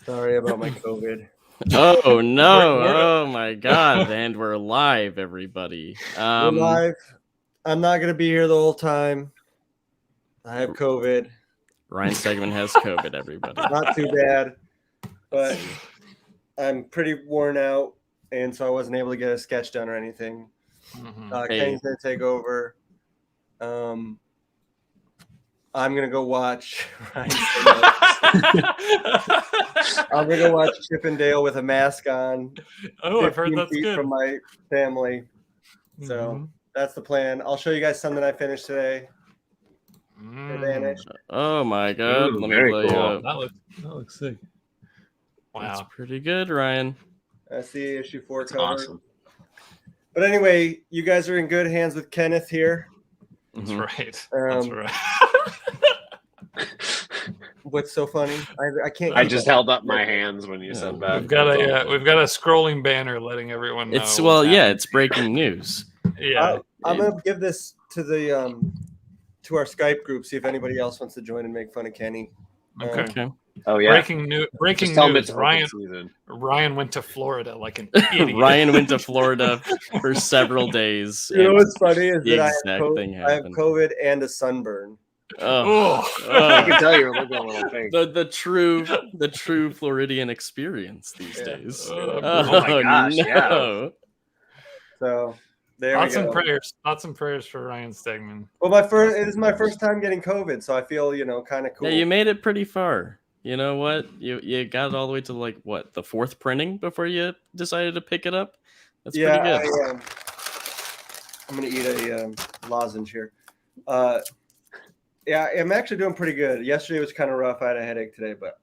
Sorry about my COVID. Oh no! Oh my God! And we're live, everybody. We're live. I'm not gonna be here the whole time. I have COVID. Ryan Stegman has COVID, everybody. Not too bad, but I'm pretty worn out, and so I wasn't able to get a sketch done or anything. Kenny's gonna take over. I'm gonna go watch Ryan Stegman. I'm gonna go watch Chip and Dale with a mask on. Oh, I've heard that's good. From my family. So that's the plan. I'll show you guys something I finished today. Advantage. Oh my God! Ooh, Let me play you up. That looks sick. Wow, that's pretty good, Ryan. That's the issue 4 That's cover. awesome. But anyway, you guys are in good hands with Kenneth here. That's right. That's right. What's so funny? I can't. I just held up my hands when you said that. We've got a scrolling banner letting everyone know. It's breaking news. Yeah. I'm gonna give this to the to our Skype group. See if anybody else wants to join and make fun of Kenny. Okay. Oh yeah. Breaking news. Ryan went to Florida like an idiot. Ryan went to Florida for several days. You know what's funny is the that exact thing I have happened. COVID and a sunburn. I can tell you're looking a little pink. The true Floridian experience these days. Oh my gosh, yeah. So there we go. Thoughts and prayers for Ryan Stegman. Well, it is my first time getting COVID, so I feel kind of cool. Yeah, you made it pretty far. You know what? You got it all the way to the 4th printing before you decided to pick it up. That's pretty good. I'm gonna eat a lozenge here. Yeah, I'm actually doing pretty good. Yesterday was kind of rough. I had a headache today, but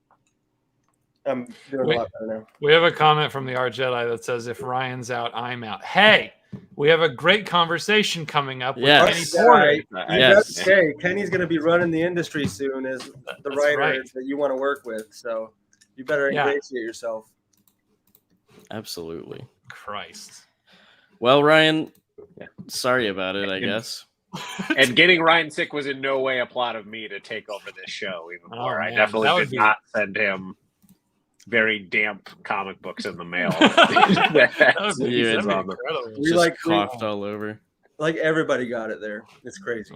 I'm doing a lot better now. We have a comment from the Art Jedi that says, "If Ryan's out, I'm out." Hey, we have a great conversation coming up with Kenny Porter. Yes. Okay, Kenny's going to be running the industry soon as the writer that you want to work with. So you better ingratiate yourself. Absolutely. Christ. Well, Ryan, sorry about it, I guess. And getting Ryan sick was in no way a plot of me to take over this show even more. I definitely did not send him very damp comic books in the mail. We coughed all over. Like everybody got it there. It's crazy.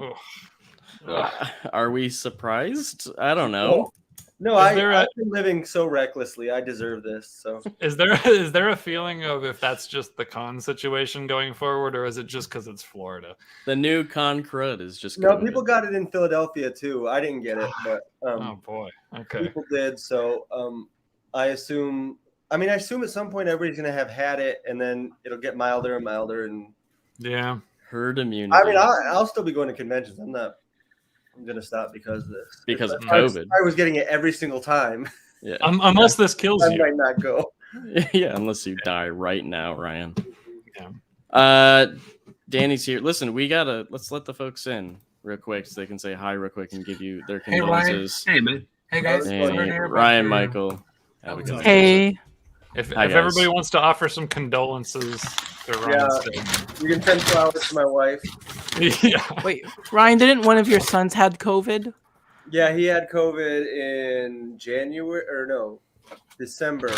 Are we surprised? I don't know. No, I've been living so recklessly. I deserve this. So is there a feeling of if that's just the con situation going forward, or is it just because it's Florida? The new con crud is just people got it in Philadelphia too. I didn't get it, but oh boy, okay, people did. So I assume at some point everybody's gonna have had it, and then it'll get milder and milder, and herd immunity. I mean, I'll still be going to conventions. I'm gonna stop because of this. Because of COVID. I was getting it every single time. Yeah. Unless this kills you. I might not go. Yeah, unless you die right now, Ryan. Yeah. Danny's here. Listen, let's let the folks in real quick so they can say hi real quick and give you their condolences. Hey, man. Hey, guys. Danny, Ryan, Michael. Hey. If everybody wants to offer some condolences to Ryan Stegman. You can send flowers to my wife. Yeah. Wait, Ryan, didn't one of your sons had COVID? Yeah, he had COVID in December.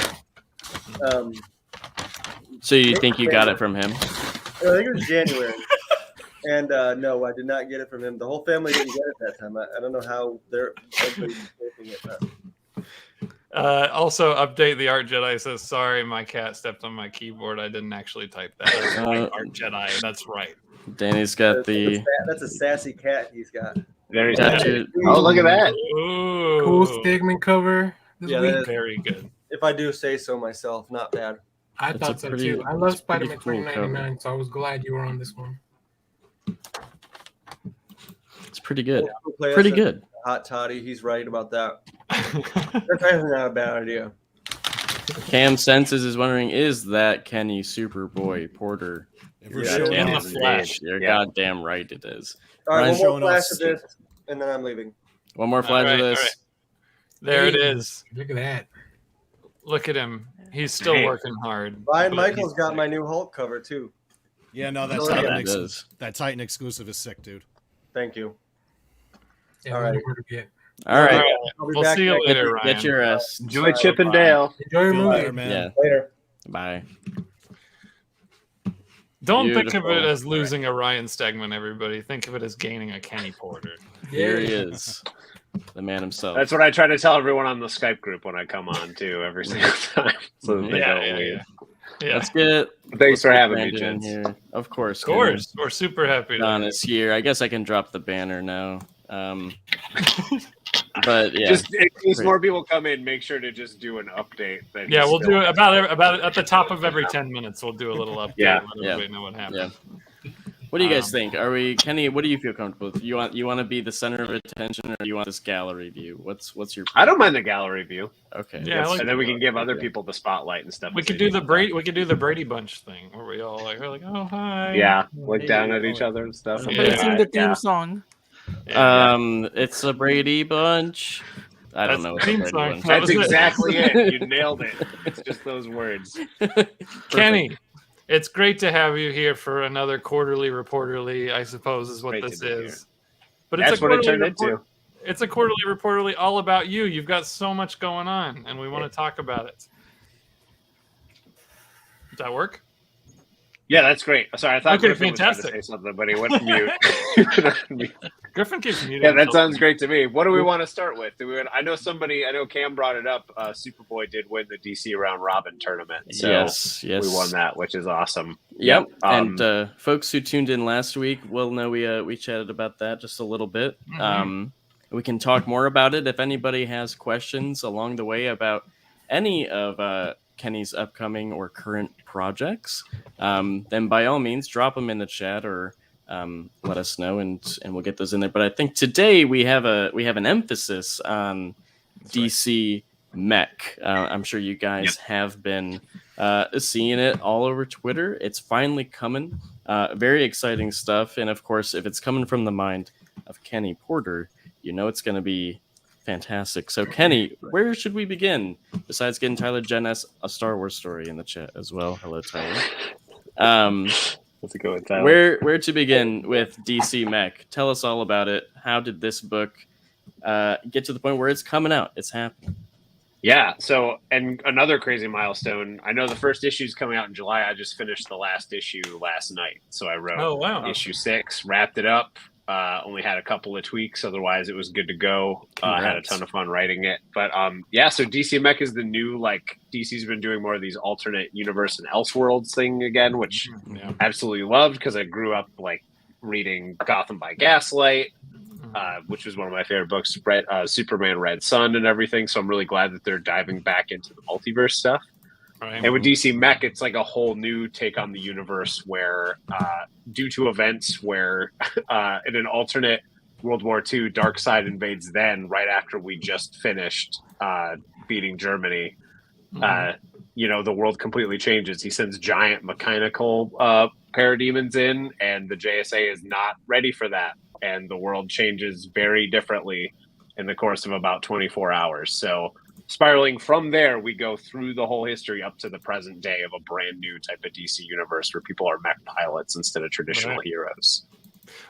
So you think you got it from him? I think it was January. And no, I did not get it from him. The whole family didn't get it that time. I don't know how everybody's taking it. But. Also, update the Art Jedi says, sorry, my cat stepped on my keyboard. I didn't actually type that. That's right, Art Jedi. That's right. Danny's got That's a sassy cat he's got. Very nice. Oh, look at that. Ooh. Cool Stegman cover. Very good. If I do say so myself, not bad. I thought so too. I love Spider-Man 2099, so I was glad you were on this one. It's pretty good. Pretty good. Hot toddy, he's right about that. That's actually not a bad idea. Cam Senses is wondering, is that Kenny Superboy Porter? In the flesh. You're goddamn right it is. All right, one more flash of this, and then I'm leaving. One more flash of this. Right. There it is. Look at that. Look at him. He's still working hard. Ryan Michaels got my new Hulk cover, too. Yeah, no, that Titan exclusive is sick, dude. Thank you. Yeah, all right. All right. We'll see you later, Ryan. Get your rest. Enjoy Chip and Dale. Enjoy your movie. Later, man. Yeah. Later. Bye. Don't think of it as losing a Ryan Stegman, everybody. Think of it as gaining a Kenny Porter. Here he is. The man himself. That's what I try to tell everyone on the Skype group when I come on too, every single time, so that they don't leave. Yeah. Thanks for having me, Brandon gents. here. Of course. We're super happy. Don is here. I guess I can drop the banner now. But yeah, Just in case more people come in, make sure to just do an update. Yeah, we'll do it about at the top of every 10 minutes. We'll do a little update. Yeah. Let everybody know what happened. Yeah. What do you guys think? Are we, Kenny? What do you feel comfortable with? You want to be the center of attention, or do you want this gallery view? What's your? I don't mind the gallery view. Okay. Yeah, and then we can give other people the spotlight and stuff. We could do the Brady Bunch thing where we all we're like, oh hi. Yeah, look down at each other and stuff. Somebody sing the theme song. It's a Brady Bunch. I don't know. Theme song. That's exactly it. You nailed it. It's just those words. Kenny, it's great to have you here for another quarterly reporterly, I suppose is what this is. But that's what it turned into. It's a quarterly reporterly all about you. You've got so much going on, and we want to talk about it. Does that work? Yeah, that's great. Sorry, I thought Griffin fantastic. was going to say something, but he went mute. Griffin keeps muted. Yeah, that sounds great to me. What do we want to start with? I know Cam brought it up. Superboy did win the DC round robin tournament. So yes. We won that, which is awesome. Yep. And folks who tuned in last week will know we chatted about that just a little bit. Mm-hmm. We can talk more about it if anybody has questions along the way about any of Kenny's upcoming or current projects. Then by all means, drop them in the chat or let us know, and we'll get those in there. But I think today we have an emphasis on DC Mech. I'm sure you guys have been seeing it all over Twitter. It's finally coming. Very exciting stuff. And of course, if it's coming from the mind of Kenny Porter, you know it's going to be fantastic. So Kenny, where should we begin? Besides getting Tyler Jen a Star Wars story in the chat as well. Hello, Tyler. Let's go with that. Where to begin with DC Mech? Tell us all about it. How did this book get to the point where it's coming out? It's happening. Yeah. So, and another crazy milestone. I know the first issue is coming out in July. I just finished the last issue last night. So I wrote issue 6, wrapped it up. Only had a couple of tweaks. Otherwise, it was good to go. Had a ton of fun writing it. But so DC Mech is the new, DC's been doing more of these alternate universe and Elseworlds thing again, which I absolutely loved because I grew up reading Gotham by Gaslight, which was one of my favorite books, Superman Red Sun and everything. So I'm really glad that they're diving back into the multiverse stuff. Right. And with DC Mech, it's like a whole new take on the universe where, due to events where in an alternate World War II, Darkseid invades then, right after we just finished beating Germany, the world completely changes. He sends giant mechanical parademons in, and the JSA is not ready for that. And the world changes very differently in the course of about 24 hours. So spiraling from there, we go through the whole history up to the present day of a brand new type of DC universe where people are mech pilots instead of traditional heroes.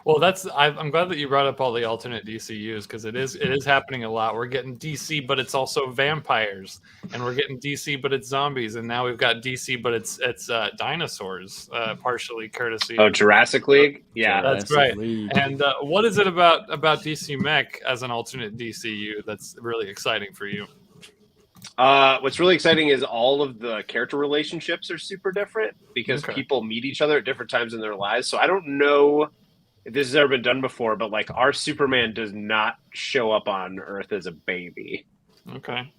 Well, I'm glad that you brought up all the alternate DCUs because it is happening a lot. We're getting DC, but it's also vampires, and we're getting DC, but it's zombies, and now we've got DC, but it's dinosaurs, partially courtesy. Oh, Jurassic League, yeah, that's right. And what is it about DC Mech as an alternate DCU that's really exciting for you? What's really exciting is all of the character relationships are super different because people meet each other at different times in their lives. So I don't know if this has ever been done before, but our Superman does not show up on Earth as a baby. Okay.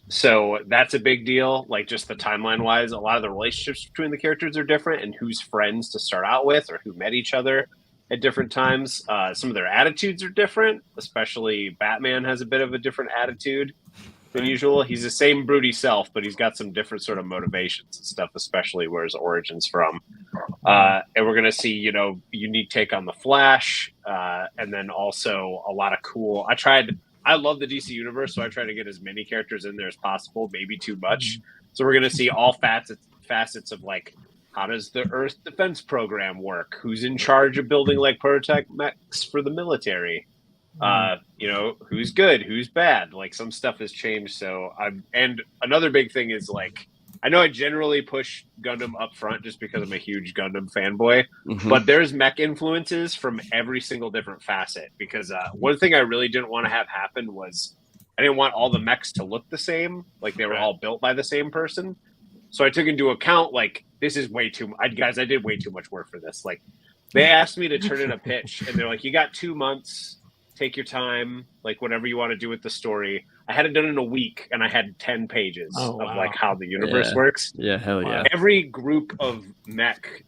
So that's a big deal. Just the timeline wise, a lot of the relationships between the characters are different and who's friends to start out with or who met each other at different times. Some of their attitudes are different, especially Batman has a bit of a different attitude than usual. He's the same broody self, but he's got some different sort of motivations and stuff, especially where his origin's from. And we're going to see, unique take on the Flash. And then also a lot of cool, I love the DC universe, so I try to get as many characters in there as possible, maybe too much. So we're going to see all facets of how does the Earth Defense Program work? Who's in charge of building prototype mechs for the military? You know, who's good, who's bad. Like some stuff has changed. So and another big thing is like, I know I generally push Gundam up front just because I'm a huge Gundam fanboy, but there's mech influences from every single different facet. Because one thing I really didn't want to have happen was I didn't want all the mechs to look the same, like they were all built by the same person. So I took into account like this is way too. I did way too much work for this. Like they asked me to turn in a pitch, and they're like, "You got 2 months." Take your time, like whatever you want to do with the story. I had it done in a week, and I had 10 pages of like how the universe works. Yeah, hell yeah. Every group of mech,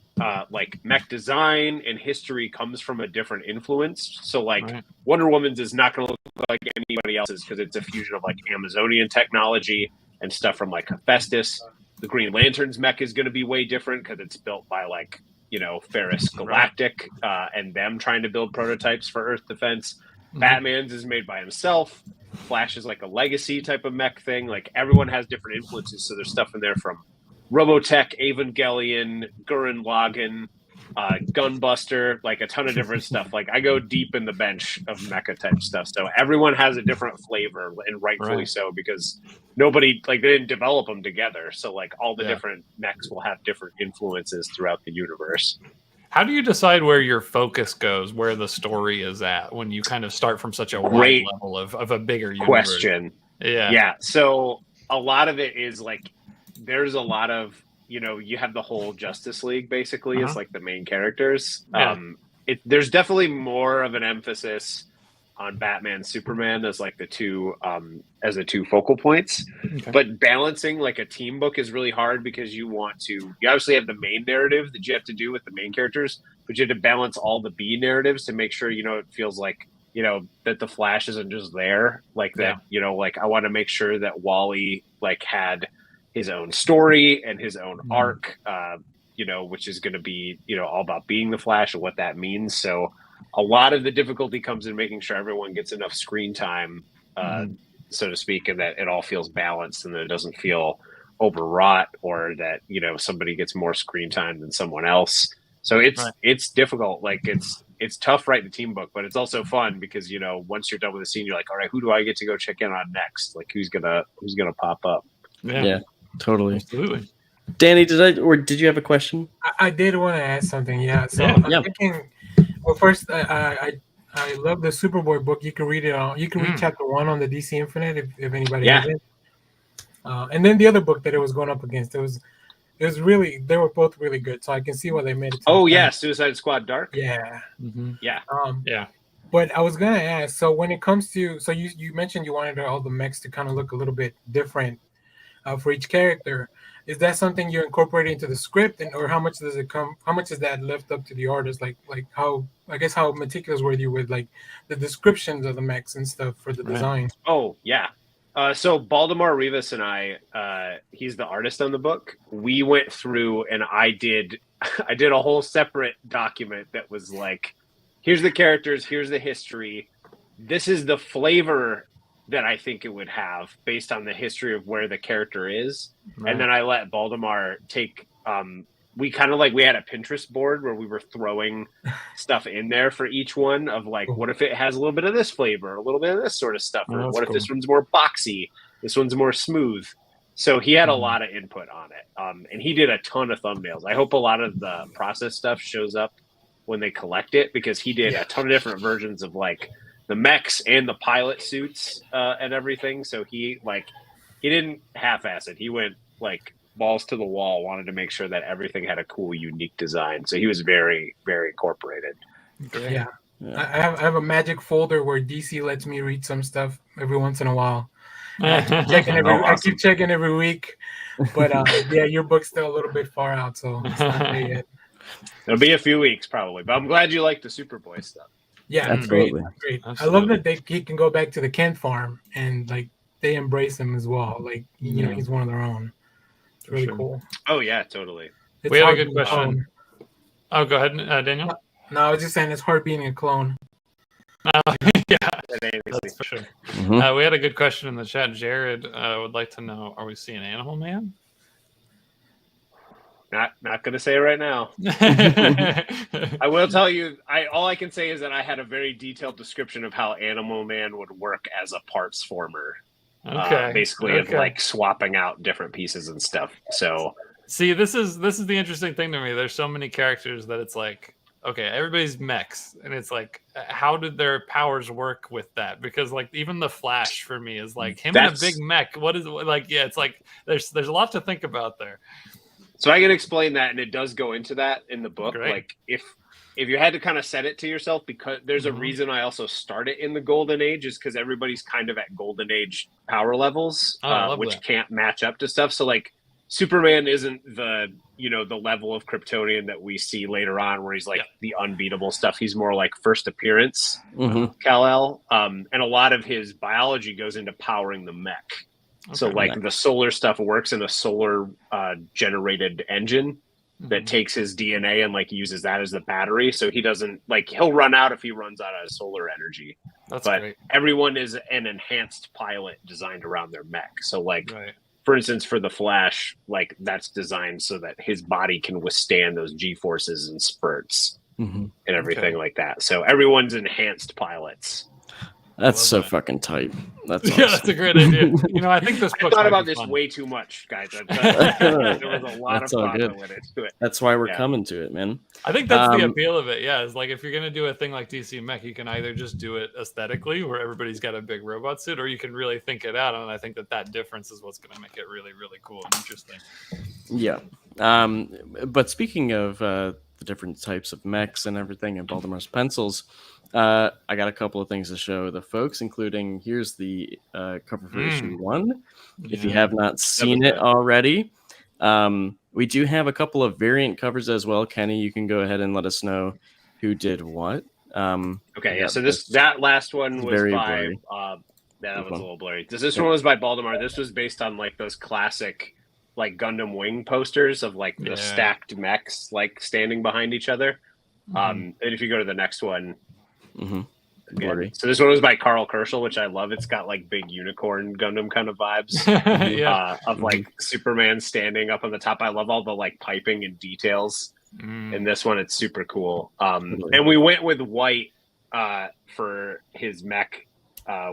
like mech design and history, comes from a different influence. So like Wonder Woman's is not going to look like anybody else's because it's a fusion of like Amazonian technology and stuff from like Hephaestus. The Green Lantern's mech is going to be way different because it's built by like, you know, Ferris Galactic and them trying to build prototypes for Earth defense. Batman's is made by himself. Flash is like a legacy type of mech thing. Like everyone has different influences, so there's stuff in there from Robotech, Evangelion, Gurren Lagann, Gunbuster, like a ton of different stuff. Like I go deep in the bench of mecha type stuff. So everyone has a different flavor, and rightfully so, because nobody like they didn't develop them together. So like all the different mechs will have different influences throughout the universe. How do you decide where your focus goes, where the story is at, when you kind of start from such a wide level of a bigger universe? Question. Yeah. So a lot of it is like there's a lot of, you know, you have the whole Justice League basically as like the main characters. There's definitely more of an emphasis on Batman, Superman as like the two focal points. But balancing like a team book is really hard because you obviously have the main narrative that you have to do with the main characters, but you have to balance all the B narratives to make sure, you know, it feels like, you know, that the Flash isn't just there, like that, you know, like I want to make sure that Wally like had his own story and his own arc, you know, which is going to be, you know, all about being the Flash and what that means. So a lot of the difficulty comes in making sure everyone gets enough screen time, so to speak, and that it all feels balanced and that it doesn't feel overwrought or that, you know, somebody gets more screen time than someone else. So it's difficult. Like it's tough writing the team book, but it's also fun because, you know, once you're done with the scene, you're like, all right, who do I get to go check in on next? Like who's gonna pop up? Yeah, totally. Absolutely. Danny, did you have a question? I did want to ask something. Yeah. So I'm thinking. Well, first, I love the Superboy book. You can read it on. You can read chapter 1 on the DC Infinite if anybody has it. And then the other book that it was going up against, it was really, they were both really good. So I can see why they made it. Suicide Squad Dark. Yeah. Yeah. But I was gonna ask. So when it comes to, so you mentioned you wanted all the mechs to kind of look a little bit different for each character. Is that something you incorporate into the script, or how much does it come? How much is that left up to the artist? Like how meticulous were you with like the descriptions of the mechs and stuff for the design? Oh yeah. So Baltimore Rivas and I, he's the artist on the book. We went through and I did a whole separate document that was like, here's the characters, here's the history. This is the flavor that I think it would have based on the history of where the character is. And then I let Baltimore take, we had a Pinterest board where we were throwing stuff in there for each one of like, what if it has a little bit of this flavor, a little bit of this sort of stuff, or what if this one's more boxy, this one's more smooth. So he had a lot of input on it. And he did a ton of thumbnails. I hope a lot of the process stuff shows up when they collect it, because he did a ton of different versions of like the mechs and the pilot suits and everything. So he didn't half-ass it. He went like balls to the wall, wanted to make sure that everything had a cool, unique design. So he was very, very incorporated. Yeah. I have a magic folder where DC lets me read some stuff every once in a while. I keep checking every week. But your book's still a little bit far out, so it's not there yet. It'll be a few weeks probably, but I'm glad you like the Superboy stuff. Yeah, absolutely. Great. I love that he can go back to the Kent farm and like they embrace him as well. Like he's one of their own. It's really cool. Oh yeah, totally. We have a good question. Oh, go ahead, Daniel. No, I was just saying it's hard being a clone. Yeah, that's for sure. We had a good question in the chat. Jared would like to know: are we seeing Animal Man? Not gonna say it right now. I will tell you. All I can say is that I had a very detailed description of how Animal Man would work as a parts former. Basically, of like swapping out different pieces and stuff. So, see, this is the interesting thing to me. There's so many characters that it's like, okay, everybody's mechs, and it's like, how did their powers work with that? Because like even the Flash for me is like him in a big mech. What is like? Yeah, it's like there's a lot to think about there. So I can explain that, and it does go into that in the book. Great. Like if you had to kind of set it to yourself, because there's a reason I also start it in the Golden Age, is because everybody's kind of at Golden Age power levels, which can't match up to stuff. So like Superman isn't the level of Kryptonian that we see later on, where he's like the unbeatable stuff. He's more like first appearance Kal-El, and a lot of his biology goes into powering the mech. So like the solar stuff works in a solar generated engine that takes his DNA and like uses that as the battery. So he doesn't like, he'll run out if he runs out of solar energy. That's but great. Everyone is an enhanced pilot designed around their mech. So like, for instance, for the Flash, like that's designed so that his body can withstand those G forces and spurts and everything like that. So everyone's enhanced pilots. That's so fucking tight. That's awesome. Yeah, that's a great idea. I think this book. I thought about this way too much, guys. There was a lot of thought that went into it. That's why we're coming to it, man. I think that's the appeal of it. Yeah, it's like if you're gonna do a thing like DC Mech, you can either just do it aesthetically, where everybody's got a big robot suit, or you can really think it out. And I think that difference is what's gonna make it really, really cool and interesting. Yeah. But speaking of the different types of mechs and everything, and Baltimore's pencils. I got a couple of things to show the folks, including here's the cover for issue 1. If you have not seen it already, we do have a couple of variant covers as well. Kenny, you can go ahead and let us know who did what. So that last one was by that was a little blurry. This one was by Baltimore. This was based on like those classic like Gundam Wing posters of like the stacked mechs like standing behind each other. And if you go to the next one. So this one was by Carl Kerschel, which I love. It's got like big unicorn Gundam kind of vibes of like Superman standing up on the top. I love all the like piping and details in this one. It's super cool. And we went with white for his mech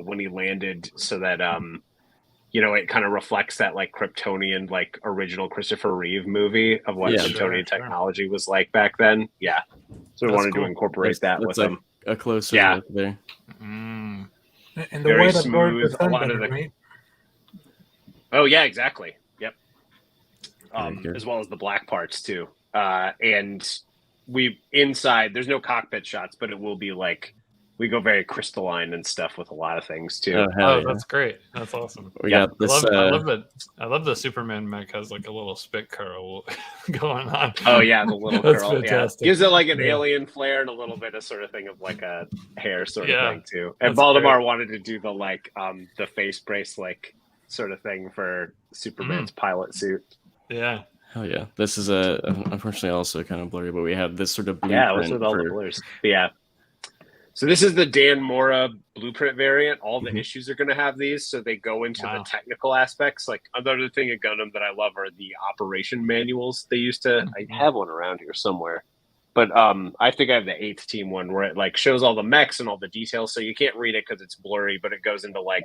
when he landed, so that it kind of reflects that like Kryptonian, like original Christopher Reeve movie of what Kryptonian technology was like back then. Yeah, so we wanted to incorporate that with them. A closer look there. And the very white smooth. A lot of the... right? Oh yeah, exactly. Yep. As well as the black parts too. And we inside. There's no cockpit shots, but it will be like we go very crystalline and stuff with a lot of things too. That's great. That's awesome. We got this. I love the Superman mech has like a little spit curl going on. Oh yeah, the little That's curl. fantastic. Gives it like an alien flair and a little bit of sort of thing of like a hair sort of thing too. And That's Baltimore great. wanted to do the like the face brace like sort of thing for Superman's pilot suit. Yeah. Hell yeah. This is unfortunately also kind of blurry, but we have this sort of blueprint. Yeah, what's with all the blurs? Yeah. So this is the Dan Mora blueprint variant. All the issues are going to have these, so they go into the technical aspects. Like another thing at Gundam that I love are the operation manuals. They used to. I have one around here somewhere, but I think I have the 8th team one where it like shows all the mechs and all the details. So you can't read it because it's blurry, but it goes into like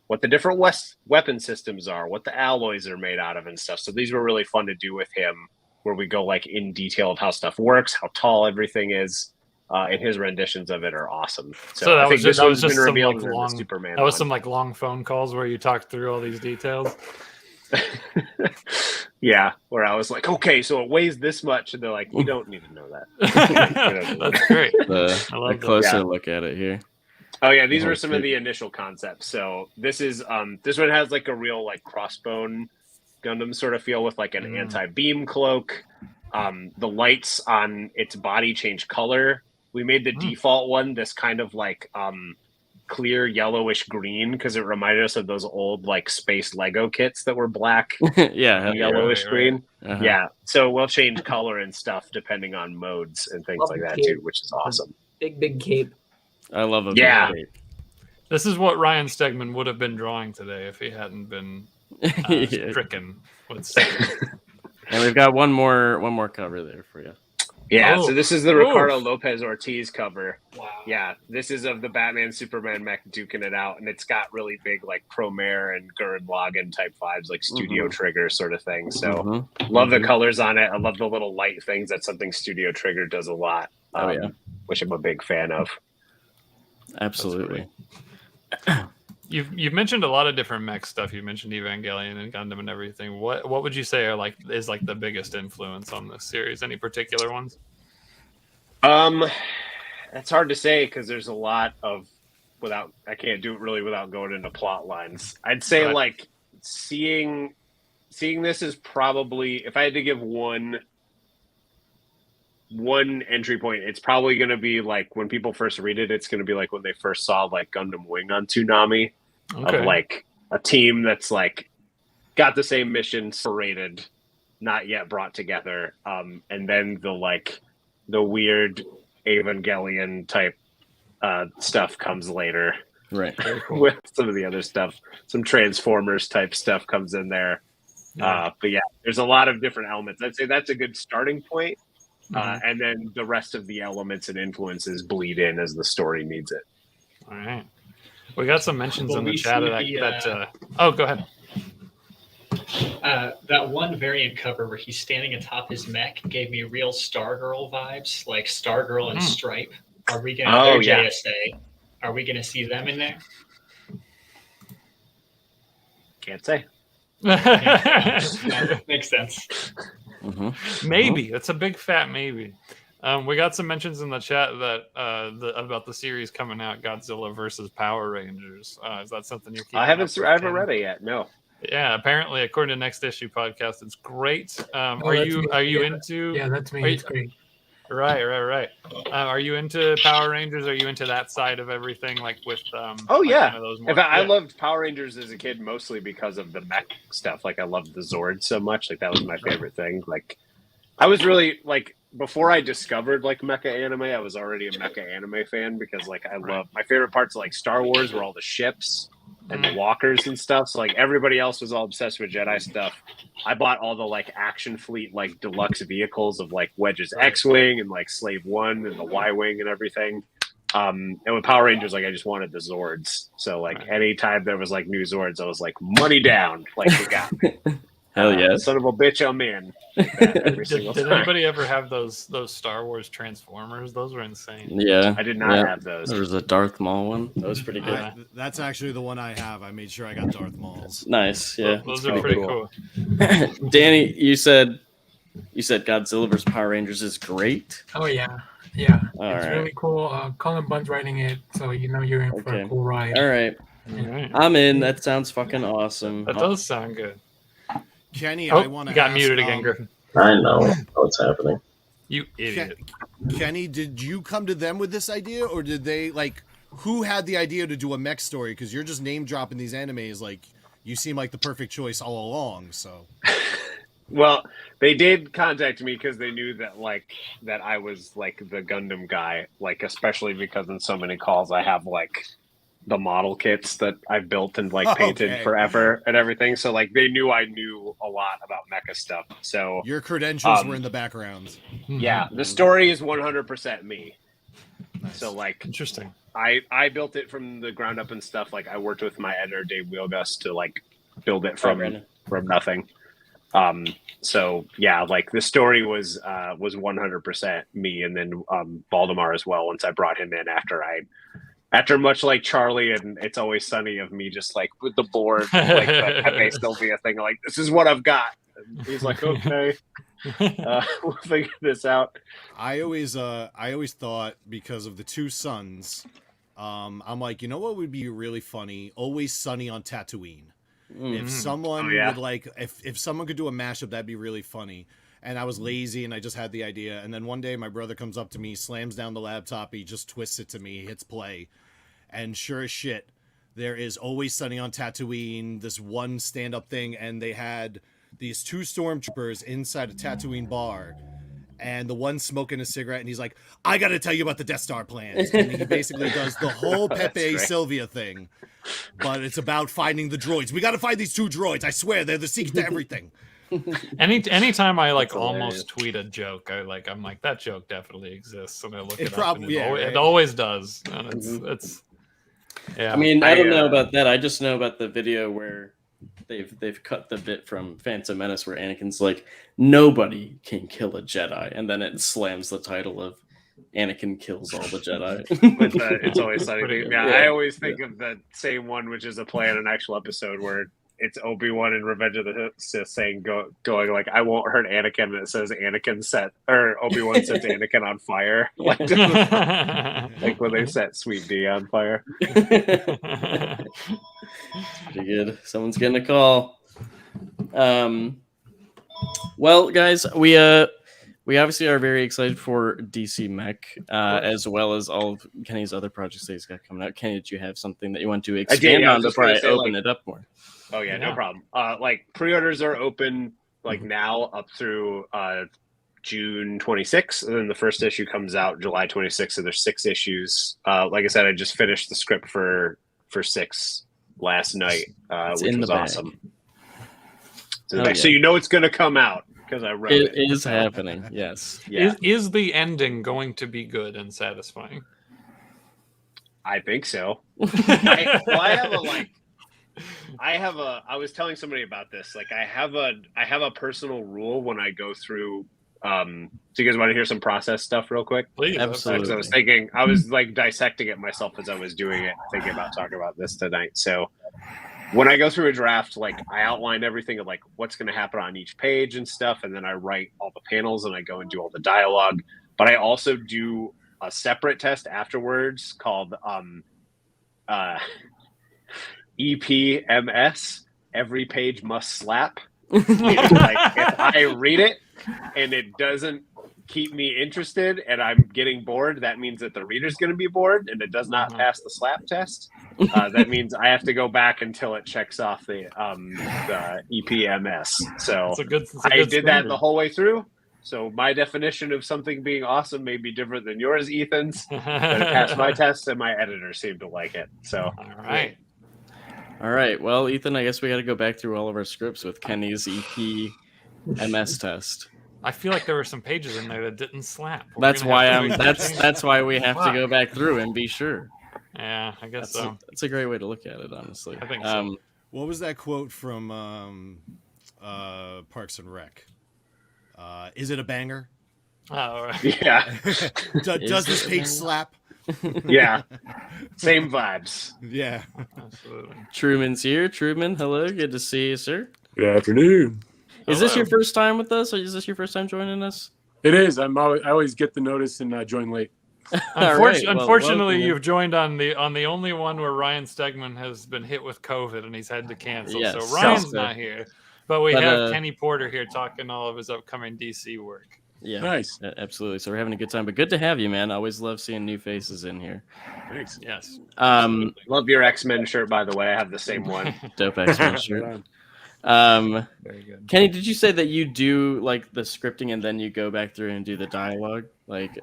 what the different weapon systems are, what the alloys are made out of, and stuff. So these were really fun to do with him, where we go like in detail of how stuff works, how tall everything is. And his renditions of it are awesome. So that was just some like long Superman. That was some like long phone calls where you talked through all these details. Yeah, where I was like, okay, so it weighs this much, and they're like, you don't need to know that. That's great. I love a closer look at it here. Oh yeah, these were some of the initial concepts. So this is this one has like a real like crossbone Gundam sort of feel with like an anti-beam cloak. The lights on its body change color. We made the default one this kind of like clear yellowish green because it reminded us of those old like space Lego kits that were black, yellowish green. Yeah, so we'll change color and stuff depending on modes and things like that too, which is awesome. Big cape. I love it. Yeah, this is what Ryan Stegman would have been drawing today if he hadn't been stricken with. And we've got one more cover there for you. Yeah, so this is the Ricardo Lopez Ortiz cover. Wow. Yeah, this is of the Batman Superman mech duking it out, and it's got really big like Promare and Gurren Lagann type vibes, like Studio Trigger sort of thing. So love the colors on it. I love the little light things. That's something Studio Trigger does a lot. Which I'm a big fan of. Absolutely. You've mentioned a lot of different mech stuff. You mentioned Evangelion and Gundam and everything. What would you say is the biggest influence on this series? Any particular ones? It's hard to say because there's a lot of I can't do it really without going into plot lines. I'd say like seeing this is probably, if I had to give one entry point, it's probably going to be like when people first read it, it's going to be like when they first saw like Gundam Wing on Toonami, of like a team that's like got the same mission, separated, not yet brought together, and then the weird Evangelion type stuff comes later, right? With some of the other stuff, some Transformers type stuff comes in there. But yeah, there's a lot of different elements. I'd say that's a good starting point. And then the rest of the elements and influences bleed in as the story needs it. All right. We got some mentions in the chat oh, go ahead. That one variant cover where he's standing atop his mech gave me real Stargirl vibes, like Stargirl and Stripe. Are we going to JSA? Are we going to see them in there? Can't say. Yeah, makes sense. Maybe. It's a big fat maybe. We got some mentions in the chat that about the series coming out, Godzilla versus Power Rangers. Is that something you're keeping? I haven't read it yet. No. Yeah, apparently, according to Next Issue Podcast, it's great. Are you into? Yeah, that's me. It's great. Right. Are you into Power Rangers? Are you into that side of everything, like with? I loved Power Rangers as a kid mostly because of the mech stuff. Like I loved the Zords so much. Like that was my favorite thing. Like I was really like before I discovered like mecha anime, I was already a mecha anime fan because like I love my favorite parts of like Star Wars were all the ships and the walkers and stuff. So like everybody else was all obsessed with Jedi stuff. I bought all the like action fleet like deluxe vehicles of like Wedge's X-Wing and like Slave One and the Y-Wing and everything. And with Power Rangers, like I just wanted the Zords. So like anytime there was like new Zords, I was like money down. Like you got me. Hell yeah. Son of a bitch, I'm in. Did anybody ever have those Star Wars Transformers? Those were insane. Yeah. I did not have those. There was a Darth Maul one. That was pretty good. That's actually the one I have. I made sure I got Darth Maul's. Nice. Yeah. Those are pretty cool. Danny, you said Godzilla vs. Power Rangers is great. Oh yeah. Yeah. It's really cool. Colin Bunn's writing it, so you know you're in for a cool ride. All right. I'm in. That sounds fucking awesome. That does sound good. Kenny, I want to got muted again, Griffin. I know what's happening. You idiot. Kenny, did you come to them with this idea, or did they, like, who had the idea to do a mech story? Because you're just name-dropping these animes, like, you seem like the perfect choice all along, so... Well, they did contact me because they knew that, like, that I was, like, the Gundam guy, like, especially because in so many calls I have, like... the model kits that I've built and like painted forever and everything. So like they knew I knew a lot about mecha stuff. So your credentials were in the background. Yeah, the story is 100% me. Nice. So like interesting. I built it from the ground up and stuff. Like I worked with my editor Dave Wheelgus to like build it from nothing. So yeah, like the story was 100% me, and then Valdemar as well. Once I brought him in after much like Charlie and It's Always Sunny of me just like with the board, like the Pepe Sylvia thing, like this is what I've got. And he's like, okay, we'll figure this out. I always thought because of the two sons, I'm like, you know what would be really funny? Always Sunny on Tatooine. If someone would like, if someone could do a mashup, that'd be really funny. And I was lazy and I just had the idea. And then one day my brother comes up to me, slams down the laptop, he just twists it to me, hits play. And sure as shit, there is Always Sunny on Tatooine, this one stand-up thing, and they had these two stormtroopers inside a Tatooine bar. And the one smoking a cigarette, and he's like, I gotta tell you about the Death Star plans. And he basically does the whole Pepe Sylvia thing. But it's about finding the droids. We gotta find these two droids. I swear, they're the secret to everything. Anytime I almost tweet a joke, I'm like that joke definitely exists, and I look it up, and it always does, and it's yeah. I mean, I don't know about that. I just know about the video where they've cut the bit from Phantom Menace where Anakin's like, nobody can kill a Jedi, and then it slams the title of Anakin kills all the Jedi. It's always sunny. Yeah, I always think of the same one, which is a play in an actual episode where it's Obi-Wan in Revenge of the Sith saying, going like, I won't hurt Anakin, and it says Obi-Wan sets Anakin on fire. Like when they set Sweet D on fire. Pretty good. Someone's getting a call. Well, guys, we obviously are very excited for DC Mech, as well as all of Kenny's other projects that he's got coming out. Kenny, did you have something that you want to expand on before I open it up more? Oh yeah, no problem. Pre-orders are open now up through June 26th, and then the first issue comes out July 26th. So there's 6 issues. Like I said, I just finished the script for 6 last night, which was awesome. So you know it's going to come out because I wrote it. It is happening. Yes. Yeah. Is the ending going to be good and satisfying? I think so. I was telling somebody about this. I have a personal rule when I go through. Do you guys want to hear some process stuff real quick? Please, absolutely. I was dissecting it myself as I was doing it, thinking about talking about this tonight. So when I go through a draft, I outline everything of what's going to happen on each page and stuff, and then I write all the panels and I go and do all the dialogue. But I also do a separate test afterwards called EPMS. Every page must slap. If I read it and it doesn't keep me interested and I'm getting bored, that means that the reader's going to be bored, and it does not pass the slap test. That means I have to go back until it checks off the EPMS. So I did that the whole way through. So my definition of something being awesome may be different than yours, Ethan's. But it passed my test, and my editor seemed to like it. So all right. Well, Ethan, I guess we got to go back through all of our scripts with Kenny's EPMS test. I feel like there were some pages in there that didn't slap. That's why that's why we have to go back through and be sure. Yeah, I guess so. That's a great way to look at it, honestly. I think so. What was that quote from Parks and Rec? Is it a banger? Oh, right. Yeah. Does this page slap? Yeah. Same vibes. Yeah. Absolutely. Truman's here. Truman, hello. Good to see you, sir. Good afternoon. Is this your first time with us, or is this your first time joining us? It is. I always get the notice and join late. Unfortunately, you've joined on the only one where Ryan Stegman has been hit with COVID and he's had to cancel. Yes. So Ryan's not here, but we have Kenny Porter here talking all of his upcoming DC work. Yeah, nice. Absolutely. So we're having a good time, but good to have you, man. I always love seeing new faces in here. Thanks. Yes. Love your X-Men shirt, by the way. I have the same one. Dope X-Men shirt. Very good. Kenny, did you say that you do the scripting and then you go back through and do the dialogue?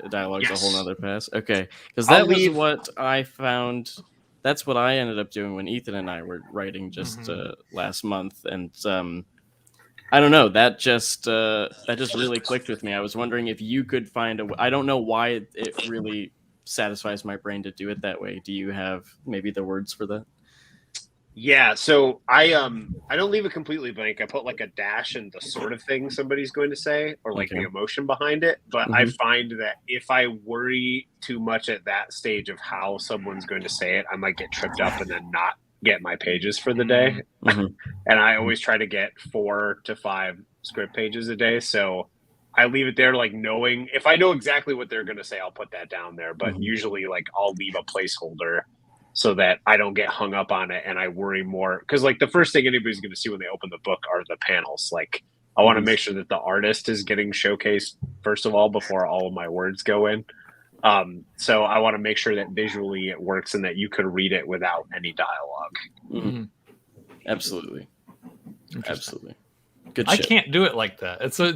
Dialogue's a whole nother pass. Okay, because that was what I found. That's what I ended up doing when Ethan and I were writing just last month, and I don't know. That just really clicked with me. I was wondering if you could find a. I don't know why it really satisfies my brain to do it that way. Do you have maybe the words for that? Yeah, so I don't leave it completely blank. I put a dash in the sort of thing somebody's going to say, or the emotion behind it. But I find that if I worry too much at that stage of how someone's going to say it, I might get tripped up and then not get my pages for the day. And I always try to get 4 to 5 script pages a day. So I leave it there, knowing if I know exactly what they're going to say, I'll put that down there. But usually I'll leave a placeholder so that I don't get hung up on it and I worry more. Because the first thing anybody's going to see when they open the book are the panels. I want to make sure that the artist is getting showcased first of all before all of my words go in. So I want to make sure that visually it works and that you could read it without any dialogue. Absolutely. Good I shit. can't do it like that. It's yeah.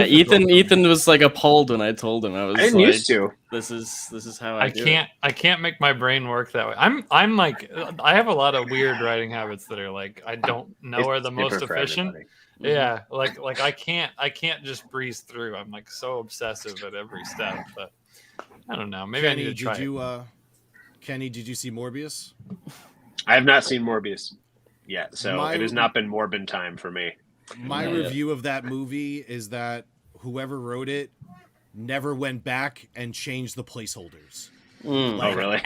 difficult. Ethan was like appalled when I told him. I was didn't like, used to. This is how I can't make my brain work that way. I'm like I have a lot of weird writing habits that are like I don't know are the most efficient. Yeah, like I can't just breeze through. I'm like so obsessive at every step, but I don't know. Maybe Kenny, I need to try. Kenny, did you see Morbius? I have not seen Morbius yet, so it has not been Morbin time for me. My review of that movie is that whoever wrote it never went back and changed the placeholders. Like, oh, really?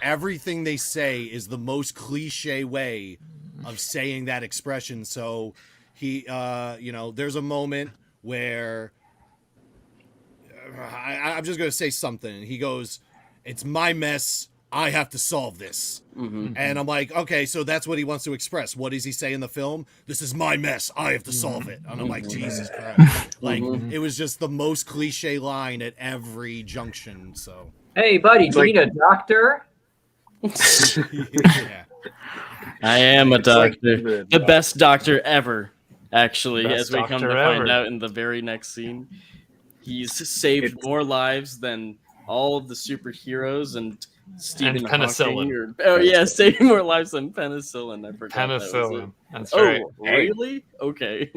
Everything they say is the most cliche way of saying that expression. So he, there's a moment where I'm just going to say something. He goes, "It's my mess. I have to solve this." And I'm like, okay, so that's what he wants to express. What does he say in the film? This is my mess. I have to solve it. And I'm like, Jesus Christ. Like, it was just the most cliche line at every junction. So, hey, buddy, do you need a doctor? Yeah. I am a doctor. The best doctor ever, actually, as we come to find out in the very next scene. He's saved more lives than all of the superheroes and Stephen penicillin. Saving more lives than penicillin. I forgot. Penicillin. That's right. Oh, really? Okay.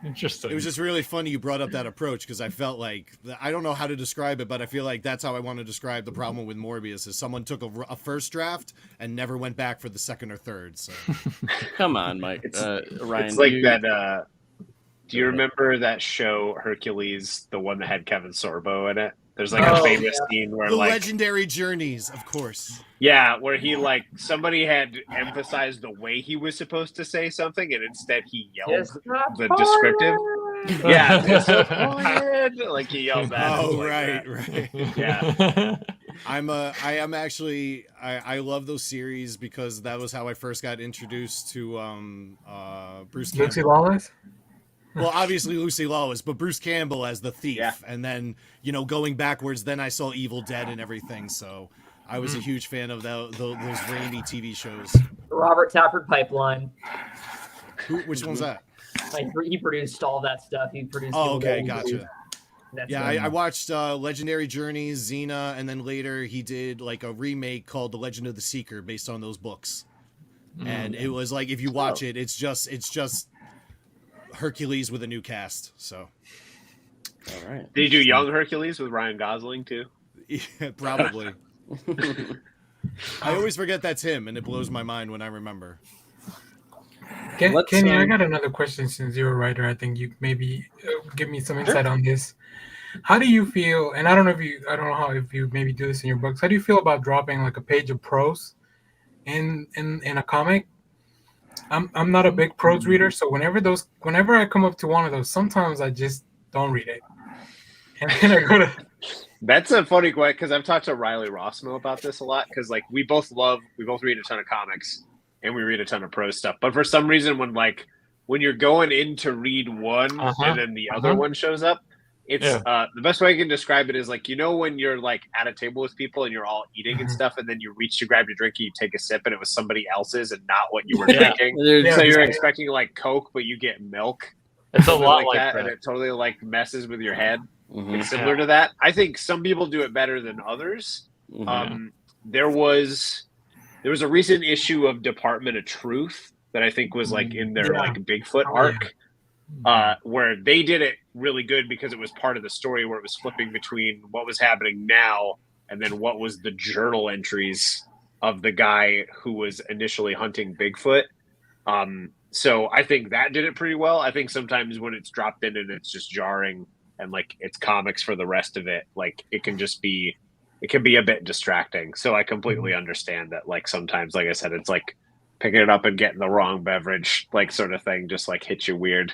Interesting. It was just really funny you brought up that approach because I felt like I don't know how to describe it, but I feel like that's how I want to describe the problem with Morbius is someone took a first draft and never went back for the second or third. So come on, Mike. Ryan. It's like that. Do you remember that show Hercules, the one that had Kevin Sorbo in it? There's like a famous scene where the like legendary journeys, of course. Yeah, where he like somebody had emphasized the way he was supposed to say something, and instead he yelled the descriptive. Yeah, like he yelled that. Oh, like right, that. right. Yeah. I love those series because that was how I first got introduced to Bruce Campbell. Lucy Lawless? Well, obviously Lucy Lawless, but Bruce Campbell as the thief. Yeah. And then, going backwards, then I saw Evil Dead and everything. So I was a huge fan of those rainy TV shows. Robert Tafford Pipeline. Which one's that? He produced all that stuff. He produced. Oh, okay, gotcha. Yeah, I watched Legendary Journeys, Xena, and then later he did like a remake called The Legend of the Seeker based on those books. And it was like, if you watch it, it's just Hercules with a new cast. So, all right. Did you do Young Hercules with Ryan Gosling too? Yeah, probably. I always forget that's him, and it blows my mind when I remember. Kenny, I got another question since you're a writer. I think you maybe give me some insight on this. How do you feel? And I don't know if you maybe do this in your books. How do you feel about dropping like a page of prose in a comic? I'm not a big prose reader, so whenever I come up to one of those, sometimes I just don't read it. And then I go to. That's a funny question because I've talked to Riley Rossmo about this a lot because like we both read a ton of comics and we read a ton of prose stuff. But for some reason, when you're going in to read one and then the other one shows up, it's the best way I can describe it is like when you're like at a table with people and you're all eating and stuff, and then you reach to grab your drink and you take a sip and it was somebody else's and not what you were drinking. So you're expecting like Coke, but you get milk. It's a lot like that, and it totally like messes with your head. It's similar to that. I think some people do it better than others. There was a recent issue of Department of Truth that I think was like in their like Bigfoot arc, where they did it really good because it was part of the story where it was flipping between what was happening now and then what was the journal entries of the guy who was initially hunting Bigfoot. So I think that did it pretty well. I think sometimes when it's dropped in and it's just jarring and like it's comics for the rest of it, like it can be a bit distracting. So I completely understand that like sometimes, like I said, it's like picking it up and getting the wrong beverage, like sort of thing, just like hits you weird.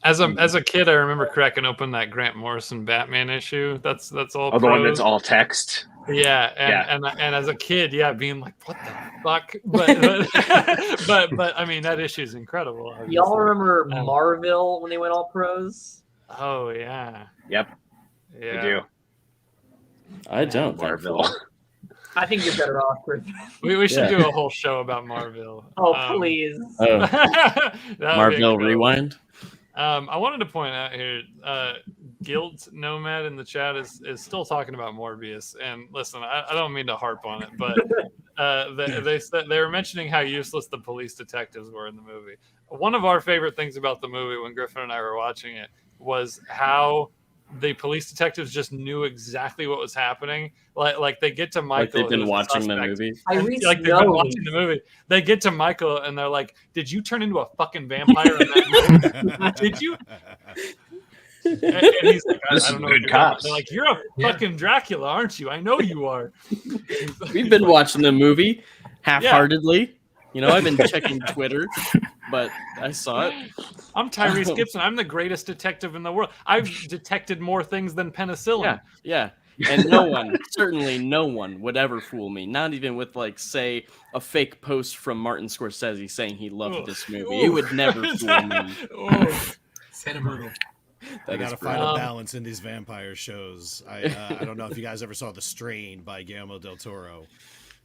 As a kid, I remember cracking open that Grant Morrison Batman issue. That's all. Oh, the one that's all text. Yeah, and as a kid, being like, what the fuck? But I mean, that issue is incredible. Obviously. Y'all remember Marvel when they went all prose? Oh yeah. Yep. Yeah. I do. I don't. Marvel. I think you're better off, Griffin. We should do a whole show about Marvel. Oh please. Marvel Rewind. I wanted to point out here, Guild Nomad in the chat is still talking about Morbius. And listen, I don't mean to harp on it, but they were mentioning how useless the police detectives were in the movie. One of our favorite things about the movie when Griffin and I were watching it was how the police detectives just knew exactly what was happening. Like they get to Michael. Like they've been watching the movie. Like they've been watching the movie. They get to Michael and they're like, "Did you turn into a fucking vampire in that movie? Did you?" And he's like, I don't know. Good cops. They're like, "You're a fucking Dracula, aren't you? I know you are." We've been watching the movie half-heartedly. You know, I've been checking Twitter, but I saw it. I'm Tyrese Gibson. I'm the greatest detective in the world. I've detected more things than penicillin. Yeah. And no one, certainly no one would ever fool me. Not even with, like, say, a fake post from Martin Scorsese saying he loved this movie. It would never fool me. Sentimental. I gotta find a balance in these vampire shows. I don't know if you guys ever saw The Strain by Guillermo del Toro,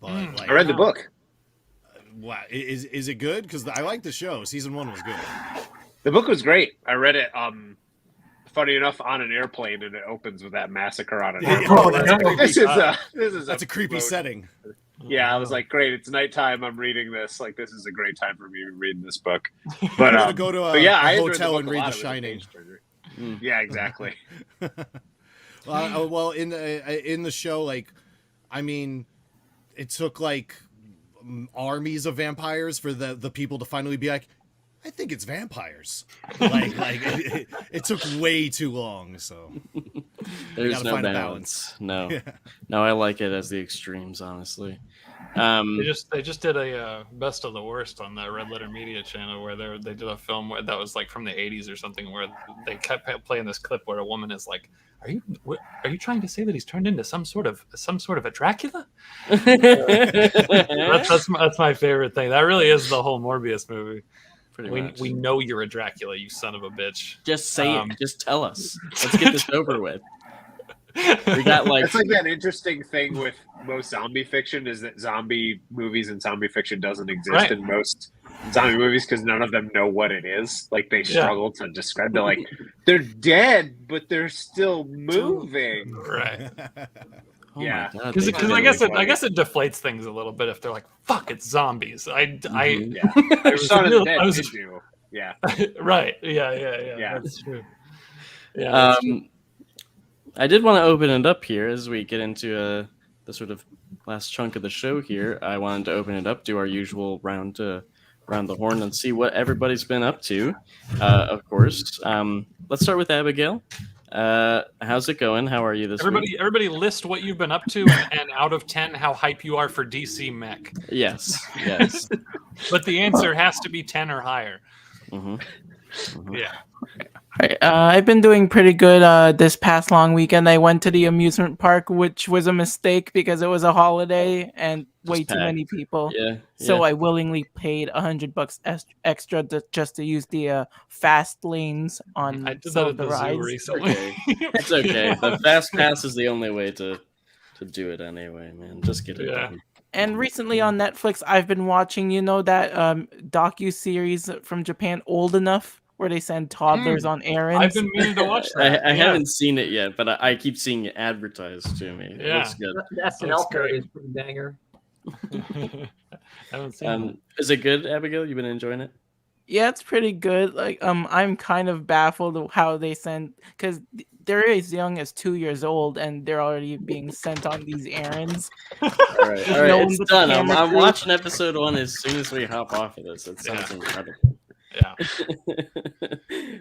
but I read the book. Wow, is it good? Because I like the show. Season 1 was good. The book was great. I read it. Funny enough, on an airplane, and it opens with that massacre on an airplane. That's a creepy setting. Yeah, I was like, great. It's nighttime. I'm reading this. Like, this is a great time for me reading this book. But gotta go to a hotel and read The Shining. Yeah, exactly. Well, in the show, like, I mean, it took like armies of vampires for the people to finally be like, I think it's vampires. like it took way too long. So there's no balance. No, no, I like it as the extremes, honestly. They just did a best of the worst on the Red Letter Media channel where they did a film that was like from the 80s or something where they kept playing this clip where a woman is like, Are you trying to say that he's turned into some sort of a Dracula? That's my favorite thing. That really is the whole Morbius movie. We know you're a Dracula, you son of a bitch. Just say it. Just tell us. Let's get this over with. We got it's like that interesting thing with most zombie fiction is that zombie movies and zombie fiction doesn't exist in most zombie movies because none of them know what it is. Like they struggle to describe. They're like, they're dead, but they're still moving. Right. Oh my God, because I guess it deflates things a little bit if they're like, "Fuck, it's zombies." I was yeah. Right. Yeah. That's true. Yeah. That's true. I did want to open it up here as we get into the sort of last chunk of the show here. I wanted to open it up, do our usual round around the horn, and see what everybody's been up to. Of course, let's start with Abigail. How's it going? How are you this week? Everybody list what you've been up to and out of 10 how hype you are for DC Mech. Yes. But the answer has to be 10 or higher. Yeah. I've been doing pretty good this past long weekend. I went to the amusement park, which was a mistake because it was a holiday and way too many people. So I willingly paid $100 extra just to use the fast lanes on some of the rides. Recently. It's okay. The fast pass is the only way to do it anyway, man. Just get it done. And recently on Netflix, I've been watching, that docu-series from Japan, Old Enough, where they send toddlers on errands. I've been meaning to watch that. I haven't seen it yet, but I keep seeing it advertised to me. It looks good. The SNL code is pretty banger. I haven't seen it. Is it good, Abigail? You've been enjoying it? Yeah, it's pretty good. Like, I'm kind of baffled how they send, because they're as young as 2 years old and they're already being sent on these errands. All right, it's done. I'm watching episode 1 as soon as we hop off of this. It sounds incredible. Yeah.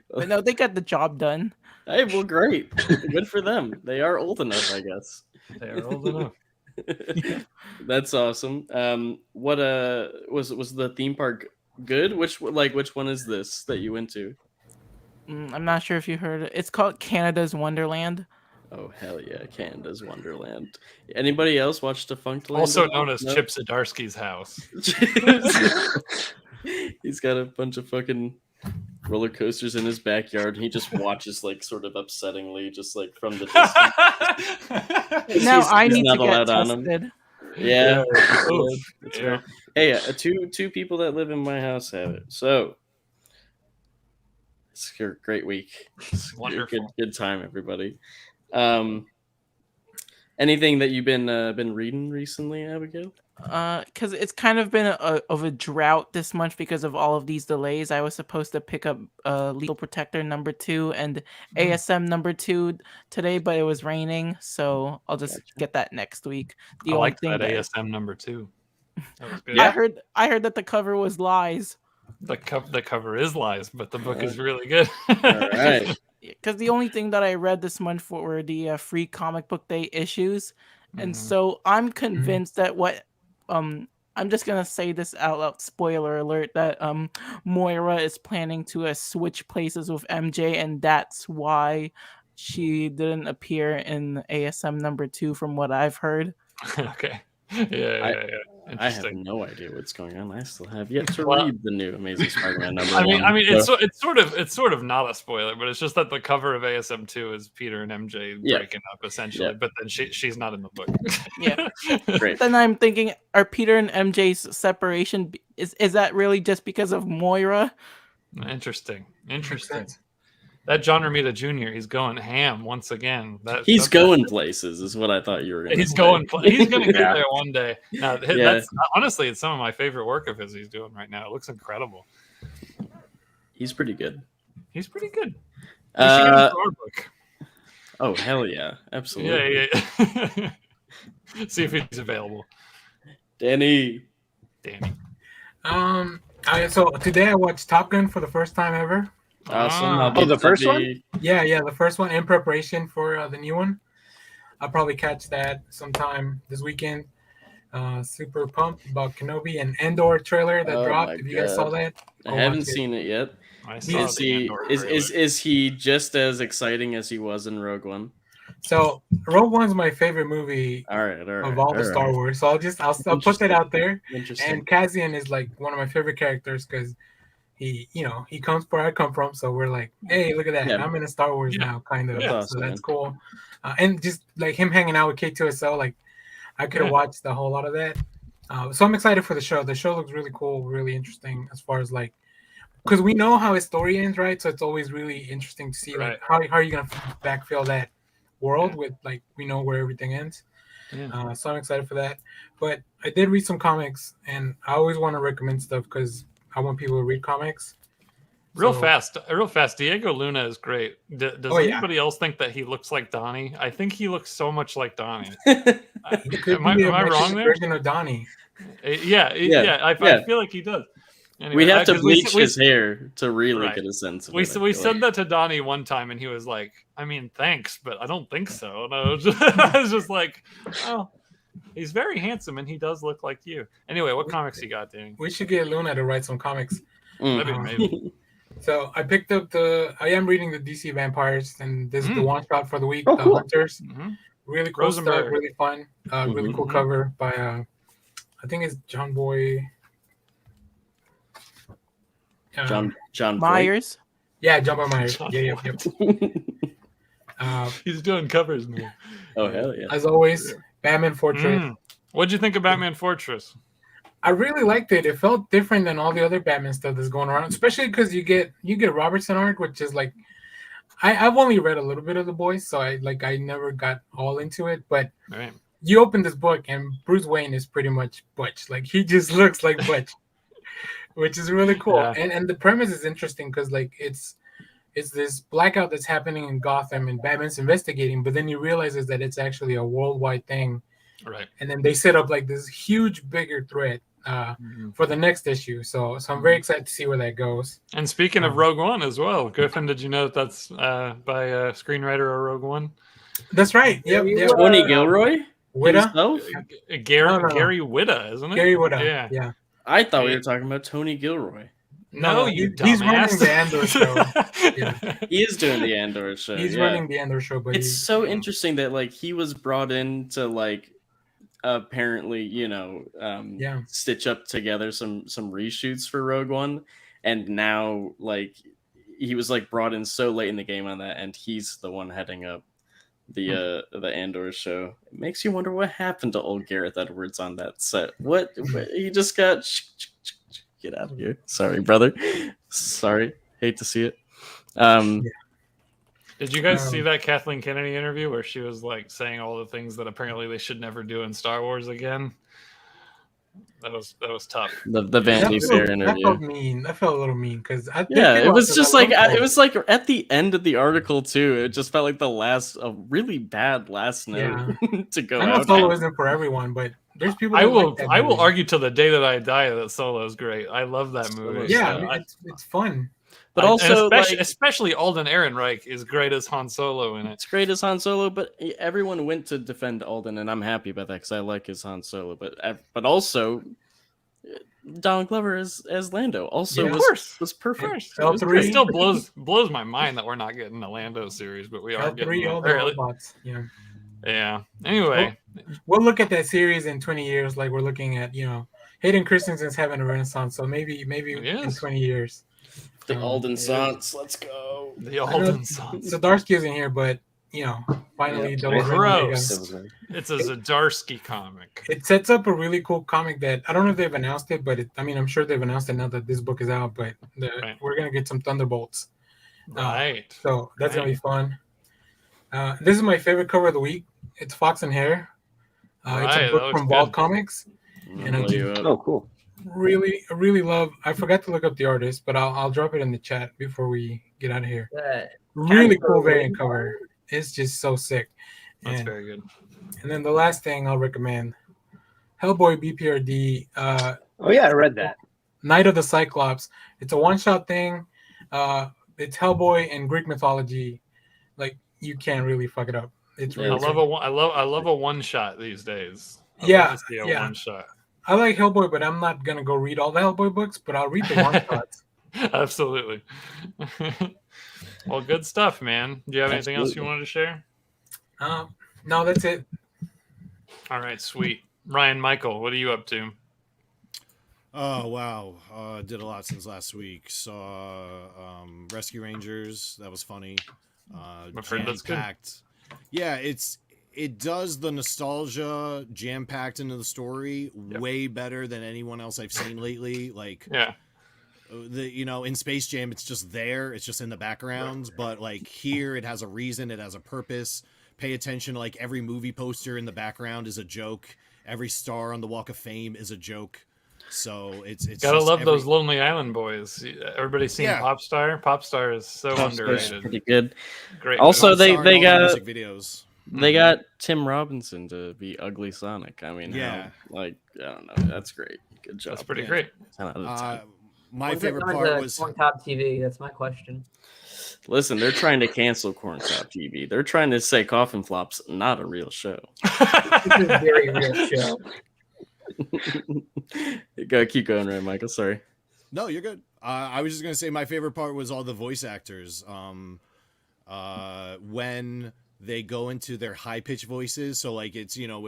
But no, they got the job done. Hey, well, great. Good for them. They are old enough, I guess. They are old enough. That's awesome. What was the theme park good? Which one is this that you went to? I'm not sure if you heard it. It's called Canada's Wonderland. Oh, hell yeah, Canada's Wonderland. Anybody else watch Defunct Land? Also known as Chip Zdarsky's house. He's got a bunch of fucking roller coasters in his backyard. And he just watches, like, sort of upsettingly, just like from the distance. Now I need to get tested. Yeah. That's right. Hey, two people that live in my house have it. So It's a great week. Wonderful. Good time, everybody. Anything that you've been reading recently, Abigail? Because it's kind of been of a drought this month because of all of these delays. I was supposed to pick up Legal Protector #2 and ASM #2 today, but it was raining, so I'll just get that next week. I liked that ASM #2. That was good. Yeah. I heard that the cover was lies. The cover is lies, but the book is really good. All right. Because the only thing that I read this month were the free comic book day issues, and so I'm convinced that I'm just gonna say this out loud. Spoiler alert! That Moira is planning to switch places with MJ, and that's why she didn't appear in ASM #2, from what I've heard. Okay. Yeah. I have no idea what's going on. I still have yet to read the new Amazing Spider-Man #1. I mean, it's sort of not a spoiler, but it's just that the cover of ASM 2 is Peter and MJ breaking up essentially, but then she's not in the book. Yeah, great. Then I'm thinking, are Peter and MJ's separation is that really just because of Moira? Interesting. That John Romita Jr., he's going ham once again. He's going places, is what I thought you were going to say. He's going to get there one day. Now, that's honestly, it's some of my favorite work of his he's doing right now. It looks incredible. He's pretty good. We should get him our book. Oh, hell yeah. Absolutely. Yeah. See if he's available. Danny. So today I watched Top Gun for the first time ever. Awesome. The first one? Yeah, the first one in preparation for the new one. I'll probably catch that sometime this weekend. Super pumped about Kenobi and Andor trailer that dropped. If you guys saw that, I haven't seen it yet. Is he just as exciting as he was in Rogue One? So Rogue One's my favorite movie of all the Star Wars. So I'll put that out there. And Cassian is like one of my favorite characters because he comes where I come from. So we're like, hey, look at that. Yeah. I'm in a Star Wars now, kind of. Yeah, so that's cool. And just like him hanging out with K2SO, like I could have watched the whole lot of that. So I'm excited for the show. The show looks really cool, really interesting as far as like, because we know how his story ends, right? So it's always really interesting to see like how are you going to backfill that world with like we know where everything ends. So I'm excited for that. But I did read some comics, and I always want to recommend stuff because I want people to read comics. Real fast. Diego Luna is great. Does anybody else think that he looks like Donnie? I think he looks so much like Donnie. Am I wrong there? Version of Donnie. I feel like he does. Anyway, we have to bleach his hair to really get a sense of it. We said that to Donnie one time, and he was like, I mean, thanks, but I don't think so. And I was just like, oh, he's very handsome, and he does look like you. Anyway, what comics you got, Danny? We should get Luna to write some comics. Maybe. So I picked up I am reading the DC Vampires, and this is the one shot for the week, The Hunters. Really cool stuff, really fun, really cool cover by, I think it's John Boy. John Myers. Yeah, John Boy Myers. Yep. He's doing covers now. Oh hell yeah! As always, Batman Fortress. What'd you think of Batman Fortress? I really liked it. It felt different than all the other Batman stuff that's going around, especially because you get Robertson art, which is like I've only read a little bit of The Boys, so I never got all into it. But you open this book and Bruce Wayne is pretty much Butch. Like he just looks like Butch. Which is really cool, and the premise is interesting because like it's this blackout that's happening in Gotham and Batman's investigating, but then he realizes that it's actually a worldwide thing, right? And then they set up like this huge, bigger threat for the next issue. So I'm very excited to see where that goes. And speaking of Rogue One as well, Griffin, did you know that's by a screenwriter of Rogue One? That's right. Yep. Tony Gilroy. Whitta? Gary Whitta, isn't it? Gary Whitta. Yeah. I thought we were talking about Tony Gilroy. No, you dumbass. He's running the Andor show. He is doing the Andor show. He's running the Andor show, but it's so interesting that like he was brought in to like apparently stitch up together some reshoots for Rogue One, and now like he was like brought in so late in the game on that, and he's the one heading up the Andor show. It makes you wonder what happened to old Gareth Edwards on that set. What he just got get out of here. Sorry, brother. Sorry. Hate to see it. Did you guys see that Kathleen Kennedy interview where she was like saying all the things that apparently they should never do in Star Wars again? That was tough. The Vanity Fair interview. That felt mean. That felt a little mean because it was just like it was like at the end of the article too. It just felt like a really bad last note to go out. I know Solo isn't for everyone, but there's people. I will argue till the day that I die that Solo is great. I love that movie. Yeah, it's fun. But also, especially Alden Ehrenreich is great as Han Solo in it. It's great as Han Solo, but everyone went to defend Alden, and I'm happy about that because I like his Han Solo. But also, Donald Glover as Lando also was perfect. It still blows my mind that we're not getting a Lando series, but we are getting all the robots. Yeah. Anyway, we'll look at that series in 20 years, like we're looking at Hayden Christensen's having a refinance, so maybe in 20 years. The Alden Sans, let's go. The Alden Sans. Zdarsky isn't here, but finally, gross. It's a Zdarsky comic. It sets up a really cool comic that I don't know if they've announced it, but I'm sure they've announced it now that this book is out. But we're gonna get some Thunderbolts, right? So that's gonna be fun. This is my favorite cover of the week. It's Fox and Hare. It's a book from Vault Comics, and cool. Really love. I forgot to look up the artist, but I'll drop it in the chat before we get out of here. Really cool variant cover. It's just so sick. That's very good. And then the last thing I'll recommend, Hellboy BPRD. I read that. Night of the Cyclops. It's a one-shot thing. It's Hellboy and Greek mythology. Like you can't really fuck it up. It's really I love a one-shot these days. One shot. I like Hellboy, but I'm not gonna go read all the Hellboy books, but I'll read the one-shots. Absolutely. Well, good stuff, man. Do you have anything else you wanted to share? No, that's it. All right, sweet. Ryan, Michael, what are you up to? Oh, wow. Did a lot since last week. Saw Rescue Rangers. That was funny. I've heard that's good. Yeah, it does the nostalgia jam-packed into the story way better than anyone else I've seen lately. Like, in Space Jam, it's just there. It's just in the background. But, like, here, it has a reason. It has a purpose. Pay attention. Like, every movie poster in the background is a joke. Every star on the Walk of Fame is a joke. So it's gotta love those Lonely Island boys. Everybody's seen Popstar. Popstar is so underrated. Pretty good. Great. Also, they got music videos. They got Tim Robinson to be Ugly Sonic. I mean, I don't know. That's great. Good job. That's pretty great. 10 out of 10. My favorite part was Corn Top TV. That's my question. Listen, they're trying to cancel Corn Top TV. They're trying to say Coffin Flop's not a real show. It's a very real show. Go, keep going, right, Michael? Sorry. No, you're good. I was just gonna say my favorite part was all the voice actors. When they go into their high pitched voices, so like it's John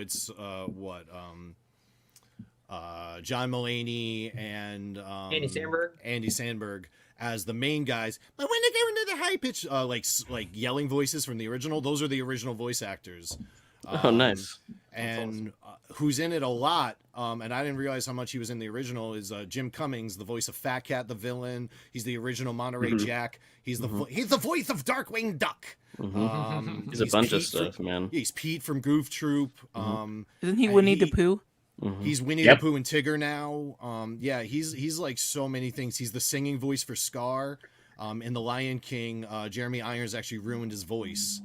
Mulaney and Andy Samberg as the main guys. But when they go into the high pitch, like yelling voices from the original, those are the original voice actors. Nice. And who's in it a lot, and I didn't realize how much he was in the original, is Jim Cummings, the voice of Fat Cat the villain. He's the original Monterey Jack. He's the voice of Darkwing Duck. He's a bunch of stuff, man. He's Pete from Goof Troop. Isn't he Winnie the Pooh? He's Winnie the Pooh and Tigger now. He's like so many things. He's the singing voice for Scar. In The Lion King, Jeremy Irons actually ruined his voice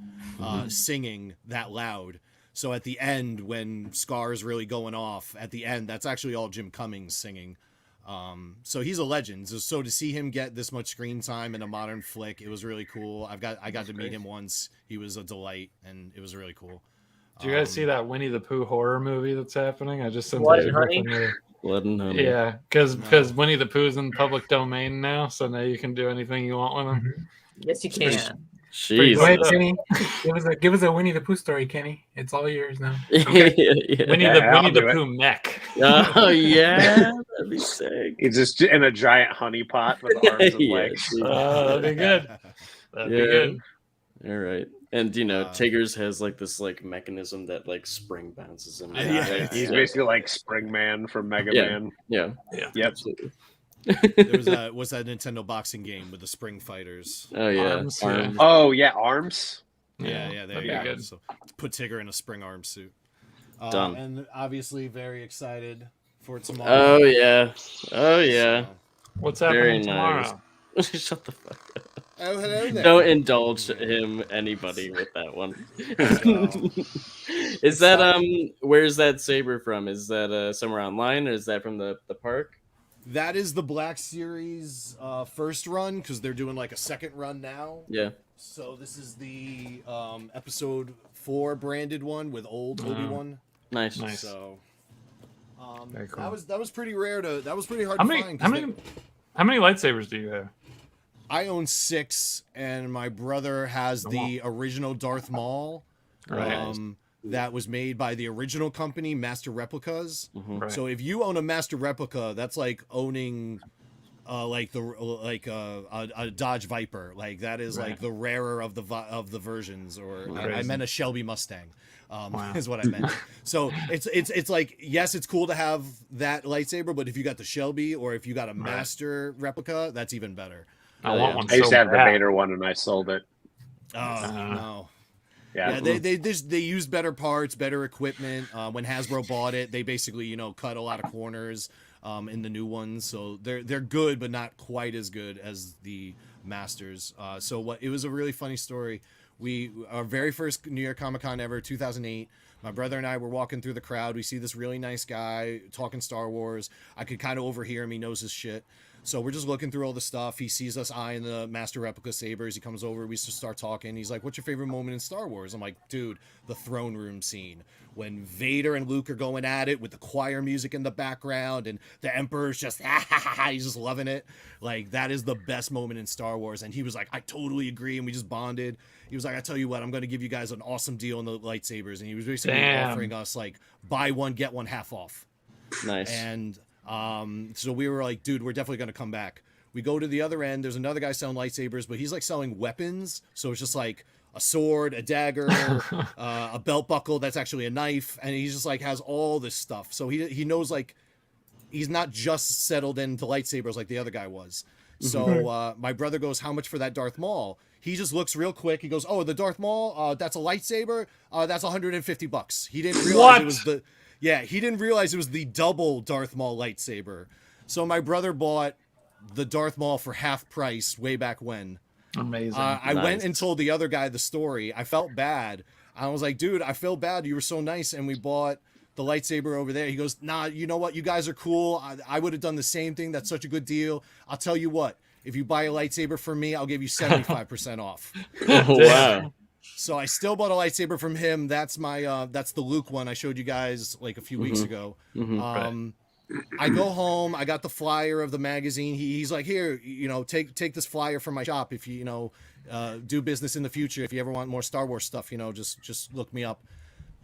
singing that loud. So at the end, when Scar is really going off, at the end, that's actually all Jim Cummings singing. So he's a legend. So to see him get this much screen time in a modern flick, it was really cool. I got to meet him once. He was a delight, and it was really cool. Do you guys see that Winnie the Pooh horror movie that's happening? I just sent Blood and Honey. Blood and Honey. Yeah, because Winnie the Pooh is in public domain now, so now you can do anything you want with him. Yes, you can. Jeez. Go ahead, Kenny. Give us a Winnie the Pooh story, Kenny. It's all yours now. Okay. Winnie the Pooh mech. Oh yeah, that'd be sick. He's just in a giant honey pot with arms and legs. That'd be good. That'd be good. All right. And Tigger's has like this like mechanism that like spring bounces him. He's basically like Springman from Mega Man. Yeah. Yep. Absolutely. There was that Nintendo boxing game with the spring fighters. Oh yeah, Arms. Oh yeah, arms. Yeah, there you go. Good. So put Tigger in a spring arm suit. Done. And obviously very excited for tomorrow. Oh yeah. So, what's happening tomorrow? Shut the fuck up. Oh, hello there. Don't indulge anybody with that one. Is that where's that saber from? Is that somewhere online, or is that from the park? That is the Black Series first run, because they're doing like a second run now. Yeah. So this is the episode 4 branded one with old Obi-Wan. Nice. So very cool. that was pretty rare that was pretty hard to find. How many lightsabers do you have? I own 6, and my brother has the original Darth Maul. Right. That was made by the original company, Master Replicas. Right. So if you own a Master Replica, that's like owning a Dodge Viper. Like that is like the rarer of the versions, or I meant a Shelby Mustang. Is what I meant. So it's like, yes, it's cool to have that lightsaber, but if you got the Shelby or if you got a Master Replica, that's even better. I want one. I used to have the bad. Vader one, and I sold it. Oh no. Yeah, they use better parts, better equipment. When Hasbro bought it, they basically cut a lot of corners in the new ones, so they're good, but not quite as good as the Masters. It was a really funny story. Our very first New York Comic Con ever, 2008. My brother and I were walking through the crowd. We see this really nice guy talking Star Wars. I could kind of overhear him. He knows his shit. So we're just looking through all the stuff. He sees us eyeing the Master Replica sabers. He comes over. We just start talking. He's like, "What's your favorite moment in Star Wars?" I'm like, "Dude, the throne room scene when Vader and Luke are going at it with the choir music in the background, and the Emperor's just he's just loving it. Like that is the best moment in Star Wars." And he was like, "I totally agree," and we just bonded. He was like, "I tell you what, I'm going to give you guys an awesome deal on the lightsabers," and he was basically offering us like buy one get one half off. Nice. And so we were like, dude, we're definitely going to come back. We go to the other end. There's another guy selling lightsabers, but he's like selling weapons. So it's just like a sword, a dagger, a belt buckle that's actually a knife. And he's just like has all this stuff. So he knows like he's not just settled into lightsabers like the other guy was. So my brother goes, "How much for that Darth Maul?" He just looks real quick. He goes, "Oh, the Darth Maul, that's a lightsaber. That's $150. He didn't realize it was the... Yeah, he didn't realize it was the double Darth Maul lightsaber. So my brother bought the Darth Maul for half price way back when. Amazing. I went and told the other guy the story. I felt bad. I was like, "Dude, I feel bad. You were so nice, and we bought the lightsaber over there." He goes, "Nah, you know what? You guys are cool. I would have done the same thing. That's such a good deal. I'll tell you what. If you buy a lightsaber from me, I'll give you 75% off." Oh, wow. So I still bought a lightsaber from him. That's my that's the Luke one I showed you guys like a few weeks ago. I go home. I got the flyer of the magazine. He's like, "Here, take this flyer from my shop. If you do business in the future, if you ever want more Star Wars stuff, just look me up."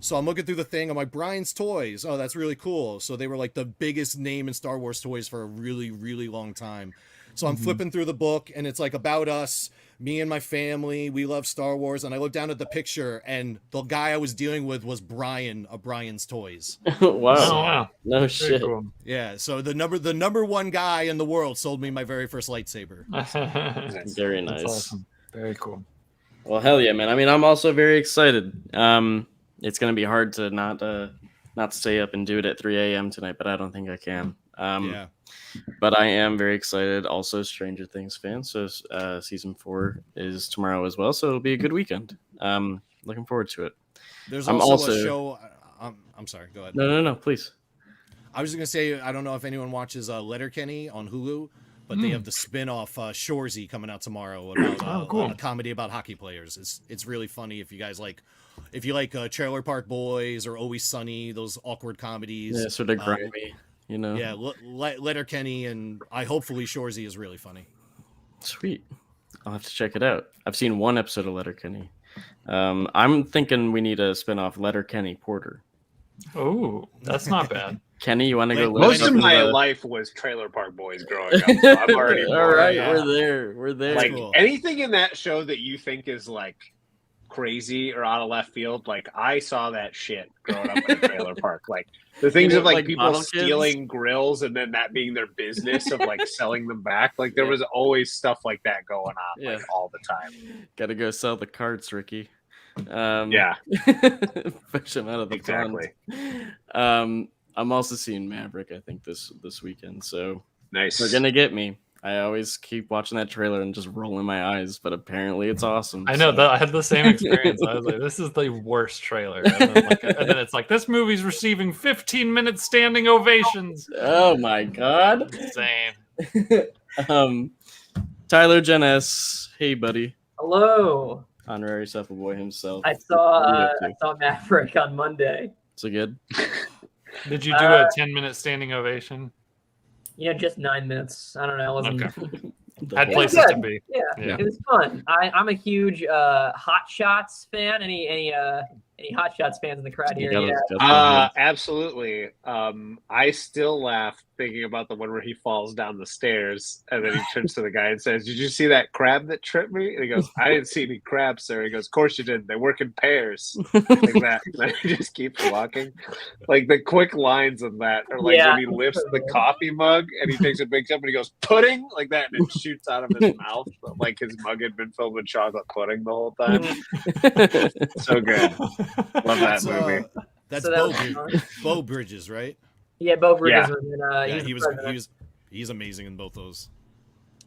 So I'm looking through the thing. I'm like, "Brian's Toys. Oh, that's really cool." So they were like the biggest name in Star Wars toys for a really, really long time. So I'm flipping through the book, and it's like about us, me and my family. We love Star Wars. And I look down at the picture, and the guy I was dealing with was Brian of Brian's Toys. Wow. Oh, wow. No Very shit. cool. Yeah. So the number one guy in the world sold me my very first lightsaber. Very nice. That's awesome. Very cool. Well, hell yeah, man. I mean, I'm also very excited. It's gonna be hard to not stay up and do it at 3 a.m. tonight, but I don't think I can. Yeah. But I am very excited. Also, Stranger Things fan. So season 4 is tomorrow as well. So it'll be a good weekend. Looking forward to it. There's also a show. I'm sorry. Go ahead. No, please. I was just gonna say, I don't know if anyone watches Letterkenny on Hulu, but they have the spin-off Shoresy coming out tomorrow about a comedy about hockey players. It's really funny if you guys like Trailer Park Boys or Always Sunny, those awkward comedies. Yeah, sort of grimy. Yeah, Letterkenny and hopefully Shoresy is really funny. Sweet. I'll have to check it out. I've seen one episode of Letterkenny. I'm thinking we need a spin-off Letterkenny Porter. Oh, that's not bad. Kenny, you want to go? Most of my life was Trailer Park Boys growing up. So I'm already all right. We're there. Like anything in that show that you think is like crazy or out of left field, like I saw that shit growing up in a trailer park. Like the things of like people stealing grills and then that being their business of like selling them back. Like there was always stuff like that going on like all the time. Gotta go sell the carts, Ricky. Fish them out of the pond. I'm also seeing Maverick, I think, this weekend. So nice. They're gonna get me. I always keep watching that trailer and just rolling my eyes, but apparently it's awesome. I know that I had the same experience. I was like, "This is the worst trailer," and then it's like, "This movie's receiving 15-minute standing ovations." Oh my god! Insane. Tyler Jennes, hey buddy. Hello. Honorary Shuffle Boy himself. I saw Maverick on Monday. So good. Did you do a 10-minute standing ovation? Just 9 minutes. I don't know. It wasn't. Okay. Had places to be. Yeah, it was fun. I'm a huge Hot Shots fan. Any Hot Shots fans in the crowd here? Absolutely. I still laugh thinking about the one where he falls down the stairs and then he turns to the guy and says, "Did you see that crab that tripped me?" And he goes, "I didn't see any crabs, sir." He goes, "Of course you didn't. They work in pairs." Like that. And then he just keeps walking. Like the quick lines of that are like when he lifts the coffee mug and he takes a big step and he goes, "Pudding," like that, and it shoots out of his mouth. Like his mug had been filled with chocolate pudding the whole time. So good. Love that movie. That's Beau Bridges, right? Yeah, Beau Bridges was in, he's amazing in both those.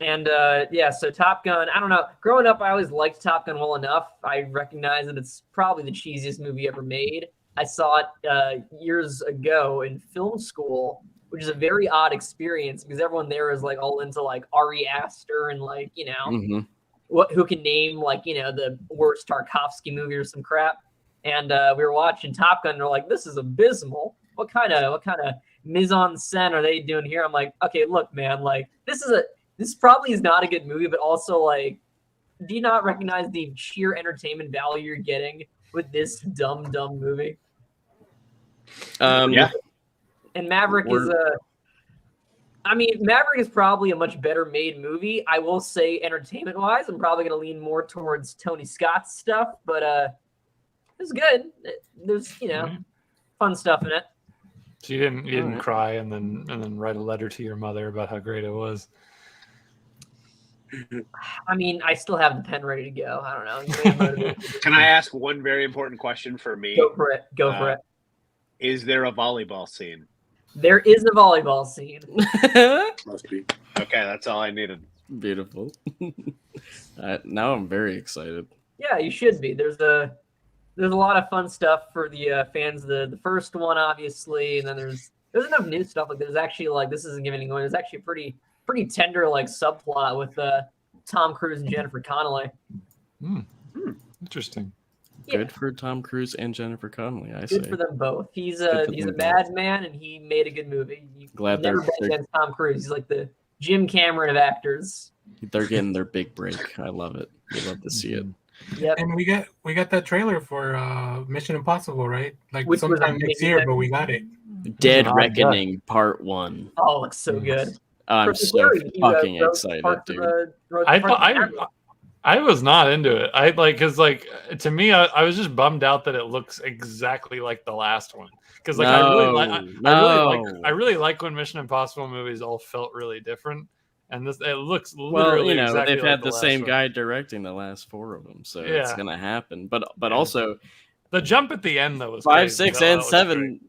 And so Top Gun, I don't know. Growing up, I always liked Top Gun well enough. I recognize that it's probably the cheesiest movie ever made. I saw it years ago in film school, which is a very odd experience because everyone there is like all into like Ari Aster and like, who can name like, the worst Tarkovsky movie or some crap. And we were watching Top Gun and they're like, "This is abysmal. What kind of mise en scène are they doing here?" I'm like, "Okay, look, man, like this probably is not a good movie, but also like, do you not recognize the sheer entertainment value you're getting with this dumb movie?" Yeah. And Maverick Maverick is probably a much better made movie. I will say entertainment wise, I'm probably going to lean more towards Tony Scott's stuff, but it's good. There's fun stuff in it. So you didn't cry and then write a letter to your mother about how great it was. I mean, I still have the pen ready to go. I don't know. Can I ask one very important question for me? Go for it. Is there a volleyball scene? There is a volleyball scene. Must be. Okay, that's all I needed. Beautiful. Now I'm very excited. Yeah, you should be. There's a lot of fun stuff for the fans. The first one, obviously, and then there's enough new stuff. Like there's actually like this isn't giving anything away. There's actually a pretty tender like subplot with Tom Cruise and Jennifer Connelly. Interesting. Good for Tom Cruise and Jennifer Connelly. Good for them both. He's a bad man, and he made a good movie. Glad never bet against Tom Cruise. He's like the Jim Cameron of actors. They're getting their big break. I love it. We love to see it. Yep. And we got that trailer for Mission Impossible, right? Like sometime next year, but we got it. Dead Reckoning Part 1. Oh, it looks so good. I'm so fucking excited, dude. I was not into it. Because to me, I was just bummed out that it looks exactly like the last one. Because I really like when Mission Impossible movies all felt really different. And it looks literally exactly they've like had the same one. guy directing the last 4 of them, so it's gonna happen. But also, the jump at the end though was 5, crazy. 6, and 7,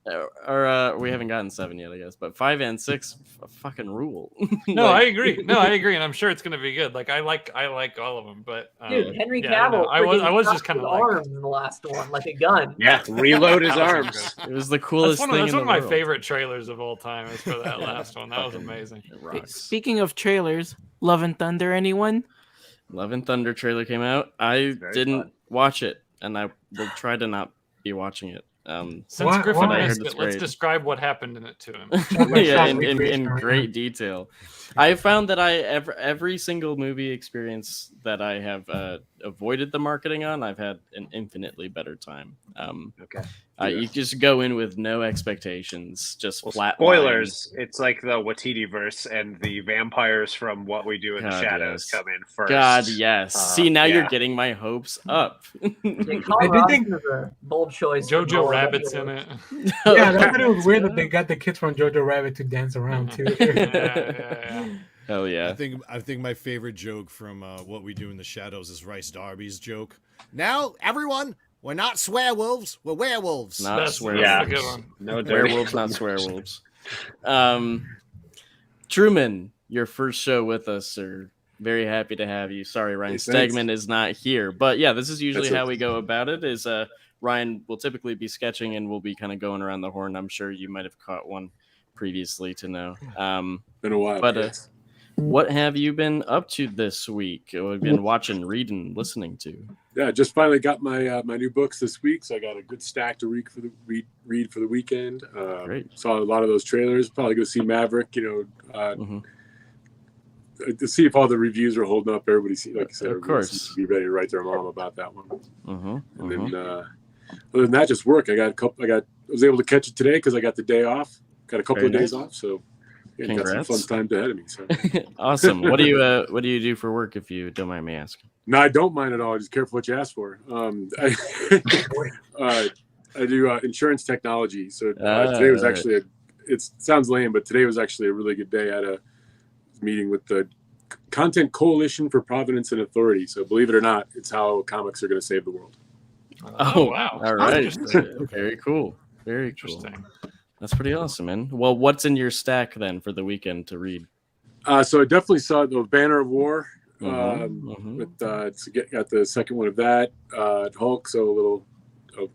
or we haven't gotten 7 yet, I guess. But 5 and 6 fucking rule. No, I agree, and I'm sure it's gonna be good. Like I like all of them, but dude, Henry Cavill. I was just kind of like arms in the last one, like a gun. Yeah, reload his arms. It was the coolest thing. That's one of my world. favorite trailers of all time. Is for that last one. That was amazing. Speaking of trailers, Love and Thunder, anyone? Love and Thunder trailer came out. I didn't watch it, and I will try to not be watching it. Since Griffin asked it, let's describe what happened in it to him. in great detail. I found that every single movie experience that I have avoided the marketing on, I've had an infinitely better time. Okay. You just go in with no expectations, just flat spoilers. It's like the Watiti verse, and the vampires from What We Do in the Shadows come in first. God, yes. See, now you're getting my hopes up. I did think a bold choice. Jojo Rabbit's in it. Yeah, I thought it was weird that they got the kids from Jojo Rabbit to dance around too. Hell yeah. I think my favorite joke from What We Do in the Shadows is Rice Darby's joke. Now, everyone, we're not swearwolves, we're werewolves. Not swearwolves. Yeah. That's a good one. No werewolves, not swearwolves. Truman, your first show with us, sir. Very happy to have you. Sorry, Ryan Stegman is not here. But yeah, this is usually how we go about it, is Ryan will typically be sketching and we'll be kind of going around the horn. I'm sure you might have caught one previously to know. Been a while. But what have you been up to this week? What have you been watching, reading, listening to? Yeah, just finally got my my new books this week, so I got a good stack to read for the weekend. Great. Saw a lot of those trailers. Probably go see Maverick. To see if all the reviews are holding up. Everybody, like I said, of course, seems to be ready to write their mom about that one. And then, other than that, just work. I was able to catch it today because I got the day off. Got a couple of days off, so got some fun times ahead of me. So. Awesome. What do you do for work, if you don't mind me asking? No, I don't mind at all. Just careful what you ask for. I do insurance technology. So today was actually it sounds lame, but today was actually a really good day. I had a meeting with the Content Coalition for Providence and Authority. So believe it or not, it's how comics are going to save the world. Oh wow! All right. Very cool. Very interesting. Cool. That's pretty awesome, man. Well, what's in your stack then for the weekend to read? So I definitely saw the Banner of War. With got the second one of that. Hulk. So a little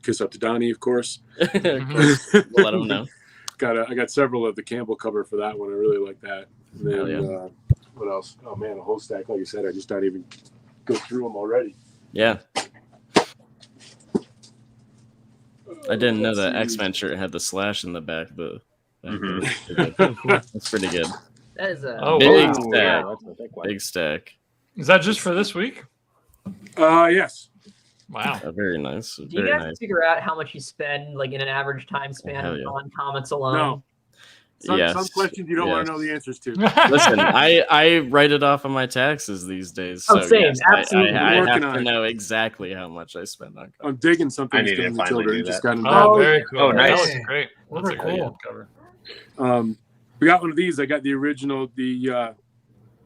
kiss up to Donnie, of course. We'll let him know. I got several of the Campbell cover for that one. I really like that. And then what else? Oh man, a whole stack. Like you said, I just don't even go through them already. Yeah. I didn't know that X-Men shirt had the slash in the back. That's pretty good. That is a big stack. Big stack. Is that just for this week? Yes. Wow. Very nice. Do you guys figure out how much you spend, like, in an average time span on comics alone? No. Some questions you don't want to know the answers to. Listen, I write it off on my taxes these days. So same. Yes, Absolutely. I have to know exactly how much I spend on comics. I'm digging something. I need to finally do that. Very cool. Oh, nice. That was great. That's a cool cover. We got one of these. I got the original, the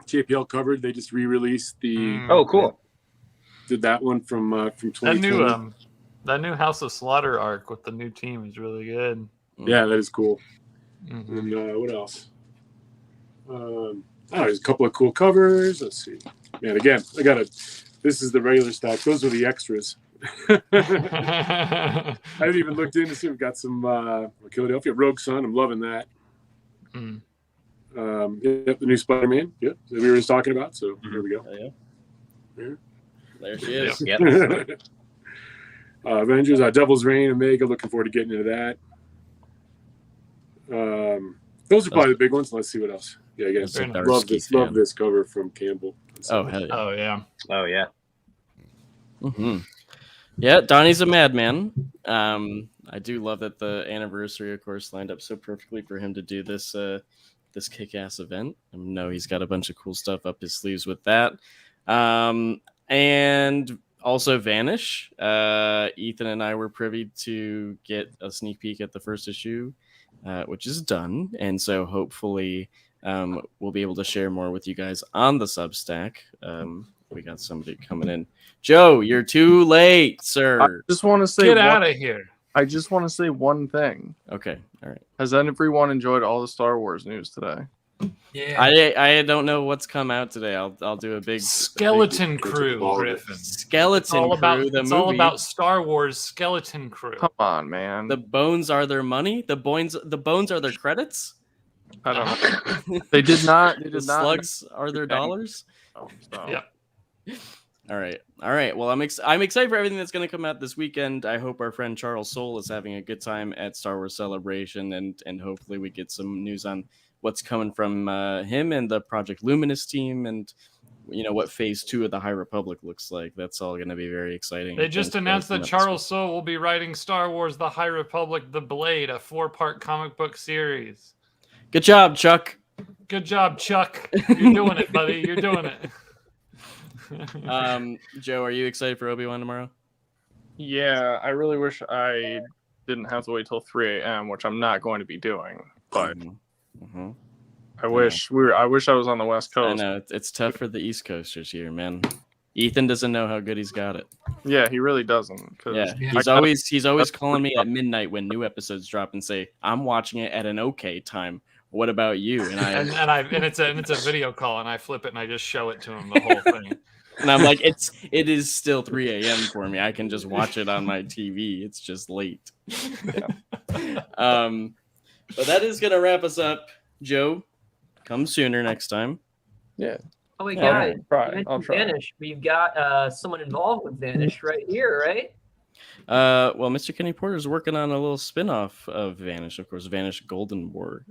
JPL covered. They just re-released the. Oh, cool. Did that one from 2020. That new House of Slaughter arc with the new team is really good. Yeah, that is cool. And what else? There's a couple of cool covers. Let's see. Man, again, this is the regular stack. Those are the extras. I haven't even looked in to see. We've got some Philadelphia Rogue Sun. I'm loving that. The new Spider-Man. Yep, that we were just talking about. So here we go. There she is. Yep. Avengers, Devil's Reign, Omega. Looking forward to getting into that. Those are probably the big ones. Let's see what else. Yeah, again, love this cover from Campbell. Oh hell yeah! Oh yeah! Oh yeah! Yeah, Donnie's a madman. I do love that the anniversary, of course, lined up so perfectly for him to do this this kick-ass event. I know he's got a bunch of cool stuff up his sleeves with that. And also Vanish. Ethan and I were privy to get a sneak peek at the first issue, which is done. And so hopefully we'll be able to share more with you guys on the Substack. We got somebody coming in. Joe, you're too late, sir. I just want to say get out of here. I just want to say one thing. Okay, all right. Has everyone enjoyed all the Star Wars news today? Yeah. I don't know what's come out today. I'll do a big Skeleton Crew, Griffin. Skeleton Crew. It's all about Star Wars Skeleton Crew. Come on, man. The bones are their money. The bones are their credits. I don't know. They did not. The slugs are their dollars. Oh, so. Yeah. All right. Well, I'm excited for everything that's going to come out this weekend. I hope our friend Charles Soule is having a good time at Star Wars Celebration, and hopefully we get some news on what's coming from him and the Project Luminous team, and what phase 2 of the High Republic looks like. That's all going to be very exciting. They just announced that Charles Soule will be writing Star Wars: The High Republic: The Blade, a 4-part comic book series. Good job, Chuck. Good job, Chuck. You're doing it, buddy. You're doing it. Joe, are you excited for Obi-Wan tomorrow? Yeah, I really wish I didn't have to wait till 3 a.m., which I'm not going to be doing. But I wish I was on the West Coast. I know it's tough for the East Coasters here, man. Ethan doesn't know how good he's got it. Yeah, he really doesn't. Yeah, he's always calling me at midnight when new episodes drop and say, "I'm watching it at an okay time. What about you?" And it's a video call, and I flip it and I just show it to him the whole thing. And I'm like, it is still 3 a.m. for me. I can just watch it on my TV. It's just late. Yeah. But that is gonna wrap us up. Joe, come sooner next time. Yeah. Oh wait, guys, I'll try. Vanish. We've got someone involved with Vanish right here, right? Well, Mr. Kenny Porter is working on a little spin-off of Vanish, of course, Vanish Golden War.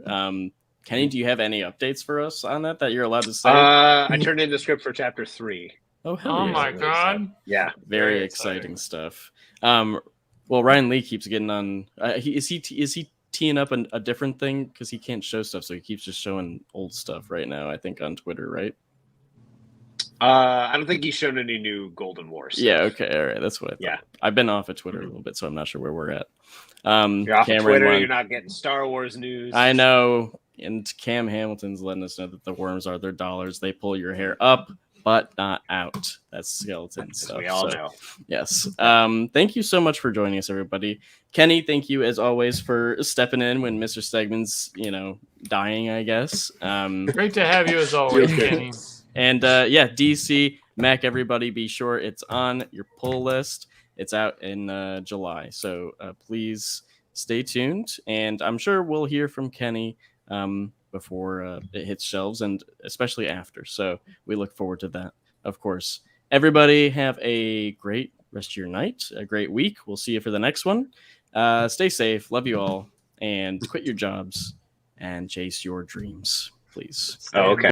Kenny, do you have any updates for us on that you're allowed to say? I turned in the script for chapter 3. Oh my god! Yeah, very exciting stuff. Well, Ryan Lee keeps getting on. Is he teeing up a different thing because he can't show stuff, so he keeps just showing old stuff right now? I think on Twitter, right? I don't think he's shown any new Golden War stuff. Yeah. Okay. All right. That's what I thought. Yeah. I've been off of Twitter a little bit, so I'm not sure where we're at. You're off of Twitter. You're not getting Star Wars news. I know. And Cam Hamilton's letting us know that the worms are their dollars. They pull your hair up, but not out. That's skeleton stuff. We all know. Yes. Thank you so much for joining us, everybody. Kenny, thank you as always for stepping in when Mr. Stegman's, dying, I guess. Great to have you as always, Kenny. And DC Mech, everybody, be sure it's on your pull list. It's out in July, so please stay tuned. And I'm sure we'll hear from Kenny before it hits shelves, and especially after. So we look forward to that, of course. Everybody have a great rest of your night, a great week. We'll see you for the next one. Stay safe. Love you all. And quit your jobs and chase your dreams, please. Oh, okay.